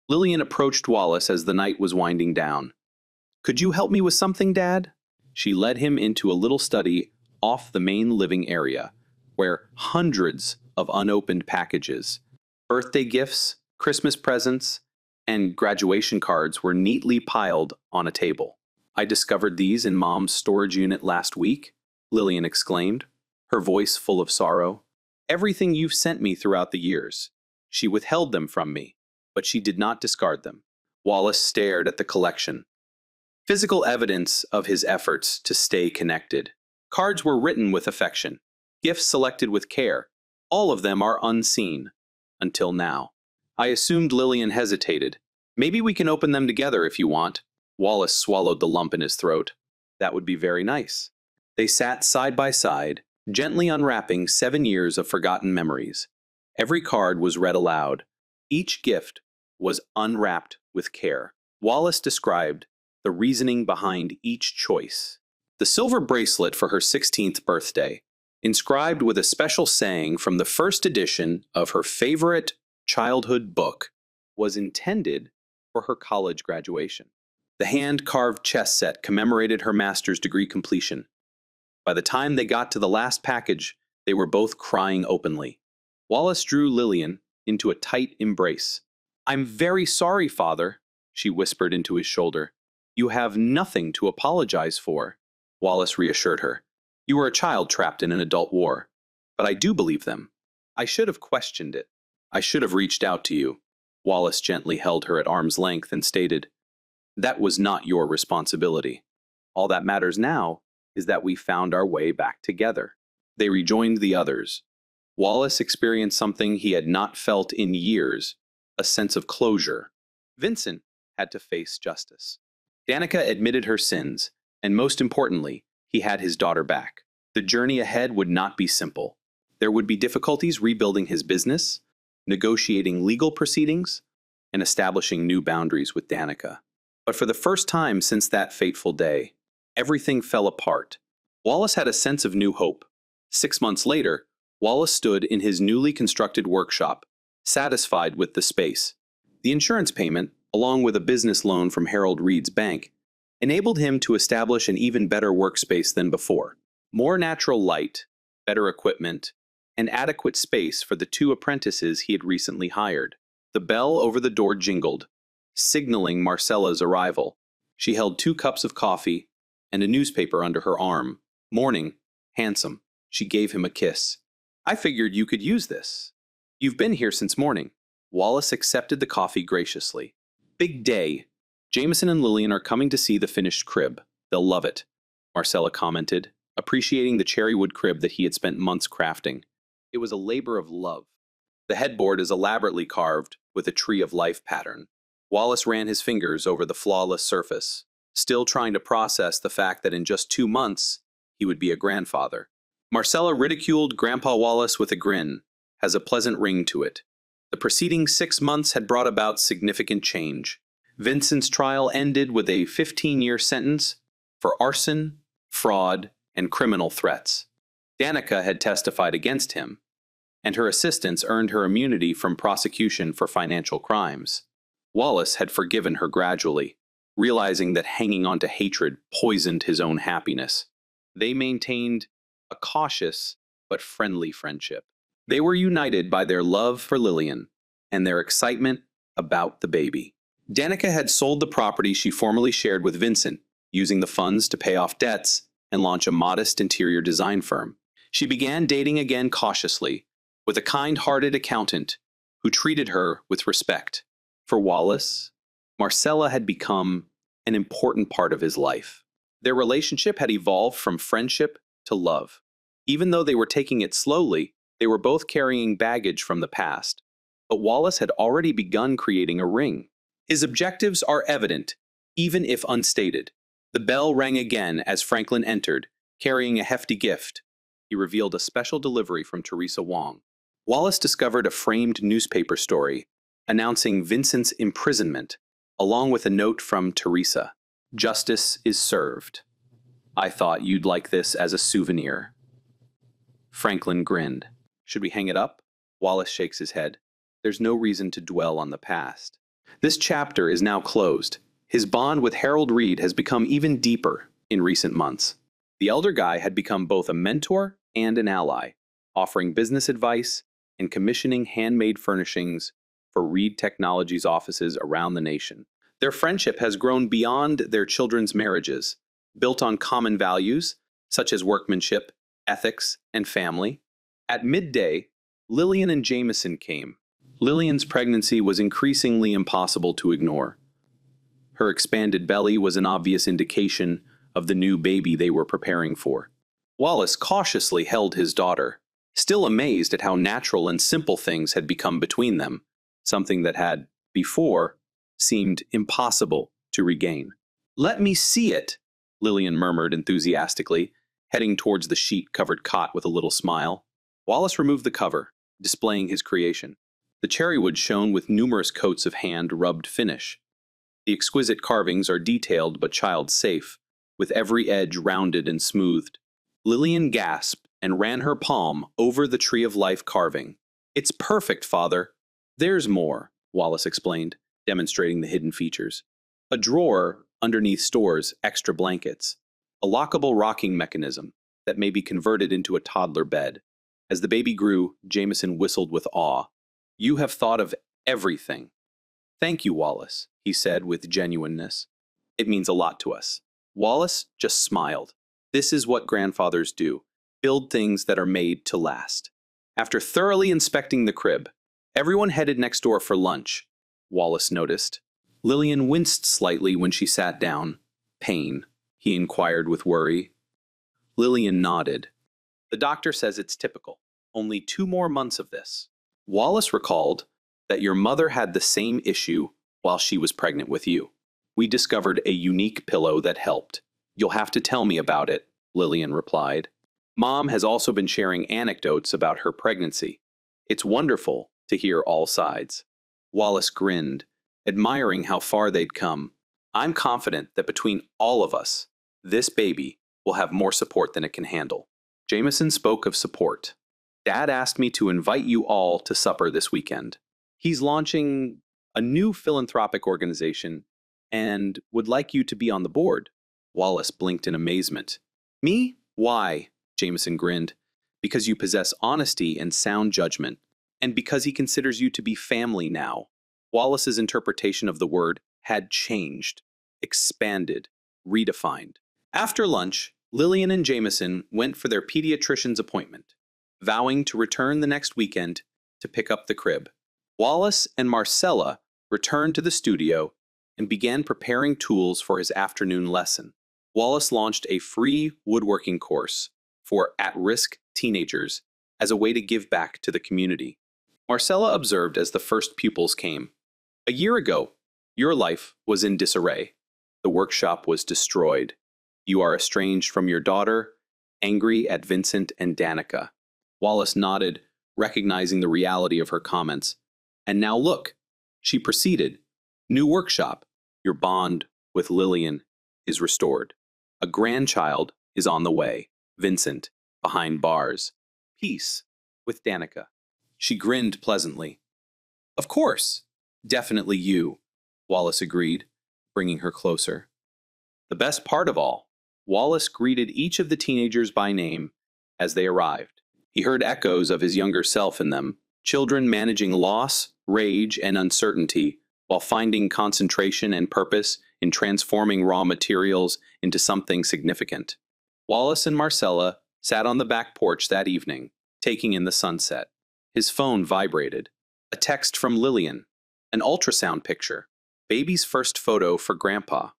Lillian approached Wallace as the night was winding down. "Could you help me with something, Dad?" She led him into a little study off the main living area, where hundreds of unopened packages, birthday gifts, Christmas presents, and graduation cards were neatly piled on a table. "I discovered these in Mom's storage unit last week," Lillian exclaimed, her voice full of sorrow. "Everything you've sent me throughout the years. She withheld them from me, but she did not discard them." Wallace stared at the collection. Physical evidence of his efforts to stay connected. Cards were written with affection, gifts selected with care. All of them are unseen. Until now. I assumed Lillian hesitated. "Maybe we can open them together if you want." Wallace swallowed the lump in his throat. "That would be very nice." They sat side by side, gently unwrapping 7 years of forgotten memories. Every card was read aloud. Each gift was unwrapped with care. Wallace described the reasoning behind each choice. The silver bracelet for her 16th birthday, inscribed with a special saying from the first edition of her favorite childhood book, was intended for her college graduation. The hand-carved chess set commemorated her master's degree completion. By the time they got to the last package, they were both crying openly. Wallace drew Lillian into a tight embrace. "I'm very sorry, Father," she whispered into his shoulder. "You have nothing to apologize for," Wallace reassured her. "You were a child trapped in an adult war. But I do believe them. I should have questioned it. I should have reached out to you." Wallace gently held her at arm's length and stated, "That was not your responsibility. All that matters now is that we found our way back together." They rejoined the others. Wallace experienced something he had not felt in years, a sense of closure. Vincent had to face justice. Danica admitted her sins, and most importantly, he had his daughter back. The journey ahead would not be simple. There would be difficulties rebuilding his business, negotiating legal proceedings, and establishing new boundaries with Danica. But for the first time since that fateful day, everything fell apart. Wallace had a sense of new hope. 6 months later, Wallace stood in his newly constructed workshop, satisfied with the space. The insurance payment, along with a business loan from Harold Reed's bank, enabled him to establish an even better workspace than before. More natural light, better equipment, and adequate space for the 2 apprentices he had recently hired. The bell over the door jingled, signaling Marcella's arrival. She held 2 cups of coffee and a newspaper under her arm. "Morning, handsome." She gave him a kiss. "I figured you could use this. You've been here since morning." Wallace accepted the coffee graciously. "Big day. Jameson and Lillian are coming to see the finished crib. They'll love it," Marcella commented, appreciating the cherrywood crib that he had spent months crafting. It was a labor of love. The headboard is elaborately carved with a tree of life pattern. Wallace ran his fingers over the flawless surface, still trying to process the fact that in just 2 months, he would be a grandfather. Marcella ridiculed Grandpa Wallace with a grin, "Has a pleasant ring to it." The preceding 6 months had brought about significant change. Vincent's trial ended with a 15-year sentence for arson, fraud, and criminal threats. Danica had testified against him, and her assistants earned her immunity from prosecution for financial crimes. Wallace had forgiven her gradually, realizing that hanging on to hatred poisoned his own happiness. They maintained a cautious but friendly friendship. They were united by their love for Lillian and their excitement about the baby. Danica had sold the property she formerly shared with Vincent, using the funds to pay off debts and launch a modest interior design firm. She began dating again cautiously, with a kind-hearted accountant who treated her with respect. For Wallace, Marcella had become an important part of his life. Their relationship had evolved from friendship to love. Even though they were taking it slowly, they were both carrying baggage from the past. But Wallace had already begun creating a ring. His objectives are evident, even if unstated. The bell rang again as Franklin entered, carrying a hefty gift. He revealed a special delivery from Teresa Wong. Wallace discovered a framed newspaper story announcing Vincent's imprisonment, along with a note from Teresa. Justice is served. I thought you'd like this as a souvenir. Franklin grinned. Should we hang it up? Wallace shakes his head. There's no reason to dwell on the past. This chapter is now closed. His bond with Harold Reed has become even deeper in recent months. The elder guy had become both a mentor and an ally, offering business advice and commissioning handmade furnishings for Reed Technologies offices around the nation. Their friendship has grown beyond their children's marriages, built on common values such as workmanship, ethics, and family. At midday, Lillian and Jameson came. Lillian's pregnancy was increasingly impossible to ignore. Her expanded belly was an obvious indication of the new baby they were preparing for. Wallace cautiously held his daughter, still amazed at how natural and simple things had become between them, something that had, before, seemed impossible to regain. Let me see it, Lillian murmured enthusiastically, heading towards the sheet-covered cot with a little smile. Wallace removed the cover, displaying his creation. The cherrywood shone with numerous coats of hand-rubbed finish. The exquisite carvings are detailed but child-safe, with every edge rounded and smoothed. Lillian gasped and ran her palm over the Tree of Life carving. It's perfect, Father. There's more, Wallace explained, demonstrating the hidden features. A drawer underneath stores extra blankets, a lockable rocking mechanism that may be converted into a toddler bed. As the baby grew, Jameson whistled with awe. You have thought of everything. Thank you, Wallace, he said with genuineness. It means a lot to us. Wallace just smiled. This is what grandfathers do, build things that are made to last. After thoroughly inspecting the crib, everyone headed next door for lunch, Wallace noticed. Lillian winced slightly when she sat down. Pain, he inquired with worry. Lillian nodded. The doctor says it's typical. Only 2 more months of this. Wallace recalled that your mother had the same issue while she was pregnant with you. We discovered a unique pillow that helped. You'll have to tell me about it, Lillian replied. Mom has also been sharing anecdotes about her pregnancy. It's wonderful to hear all sides. Wallace grinned, admiring how far they'd come. I'm confident that between all of us, this baby will have more support than it can handle. Jameson spoke of support. Dad asked me to invite you all to supper this weekend. He's launching a new philanthropic organization and would like you to be on the board. Wallace blinked in amazement. Me? Why? Jameson grinned. Because you possess honesty and sound judgment, and because he considers you to be family now. Wallace's interpretation of the word had changed, expanded, redefined. After lunch, Lillian and Jameson went for their pediatrician's appointment, vowing to return the next weekend to pick up the crib. Wallace and Marcella returned to the studio and began preparing tools for his afternoon lesson. Wallace launched a free woodworking course for at-risk teenagers as a way to give back to the community. Marcella observed as the first pupils came. A year ago, your life was in disarray. The workshop was destroyed. You are estranged from your daughter, angry at Vincent and Danica. Wallace nodded, recognizing the reality of her comments. And now look, she proceeded. New workshop. Your bond with Lillian is restored. A grandchild is on the way. Vincent, behind bars. Peace with Danica. She grinned pleasantly. Of course. Definitely you, Wallace agreed, bringing her closer. The best part of all, Wallace greeted each of the teenagers by name as they arrived. He heard echoes of his younger self in them, children managing loss, rage, and uncertainty, while finding concentration and purpose in transforming raw materials into something significant. Wallace and Marcella sat on the back porch that evening, taking in the sunset. His phone vibrated. A text from Lillian. An ultrasound picture. Baby's first photo for Grandpa.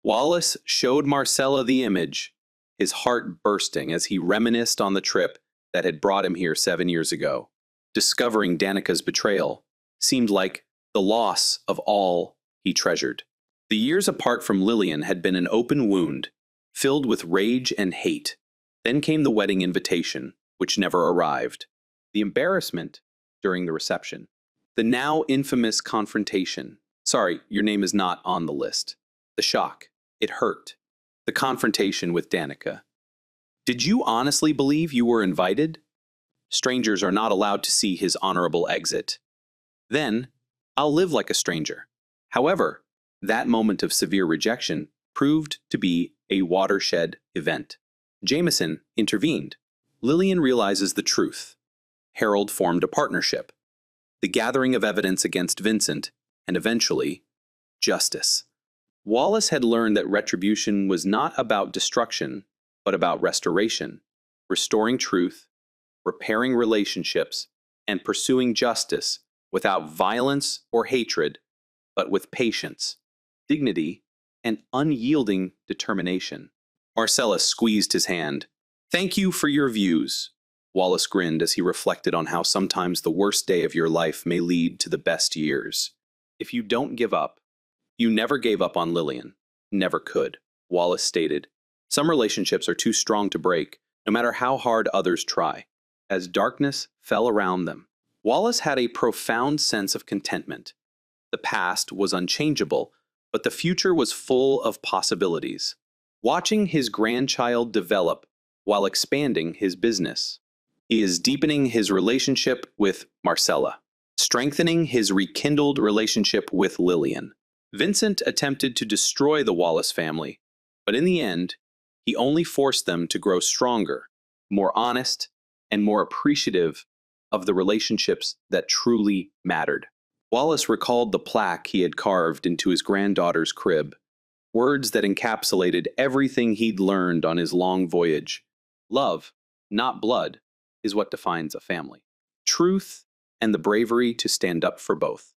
Wallace showed Marcella the image, his heart bursting as he reminisced on the trip that had brought him here 7 years ago. Discovering Danica's betrayal seemed like the loss of all he treasured. The years apart from Lillian had been an open wound, filled with rage and hate. Then came the wedding invitation, which never arrived. The embarrassment during the reception. The now infamous confrontation. Sorry, your name is not on the list. The shock. It hurt. The confrontation with Danica. Did you honestly believe you were invited? Strangers are not allowed to see his honorable exit. Then, I'll live like a stranger. However, that moment of severe rejection proved to be a watershed event. Jameson intervened. Lillian realizes the truth. Harold formed a partnership. The gathering of evidence against Vincent, and eventually, justice. Wallace had learned that retribution was not about destruction, but about restoration, restoring truth, repairing relationships, and pursuing justice without violence or hatred, but with patience, dignity, and unyielding determination. Marcellus squeezed his hand. Thank you for your views. Wallace grinned as he reflected on how sometimes the worst day of your life may lead to the best years. If you don't give up, you never gave up on Lillian. Never could, Wallace stated. Some relationships are too strong to break, no matter how hard others try. As darkness fell around them, Wallace had a profound sense of contentment. The past was unchangeable, but the future was full of possibilities. Watching his grandchild develop while expanding his business. He is deepening his relationship with Marcella, strengthening his rekindled relationship with Lillian. Vincent attempted to destroy the Wallace family, but in the end, he only forced them to grow stronger, more honest, and more appreciative of the relationships that truly mattered. Wallace recalled the plaque he had carved into his granddaughter's crib, words that encapsulated everything he'd learned on his long voyage. Love, not blood, is what defines a family. Truth and the bravery to stand up for both.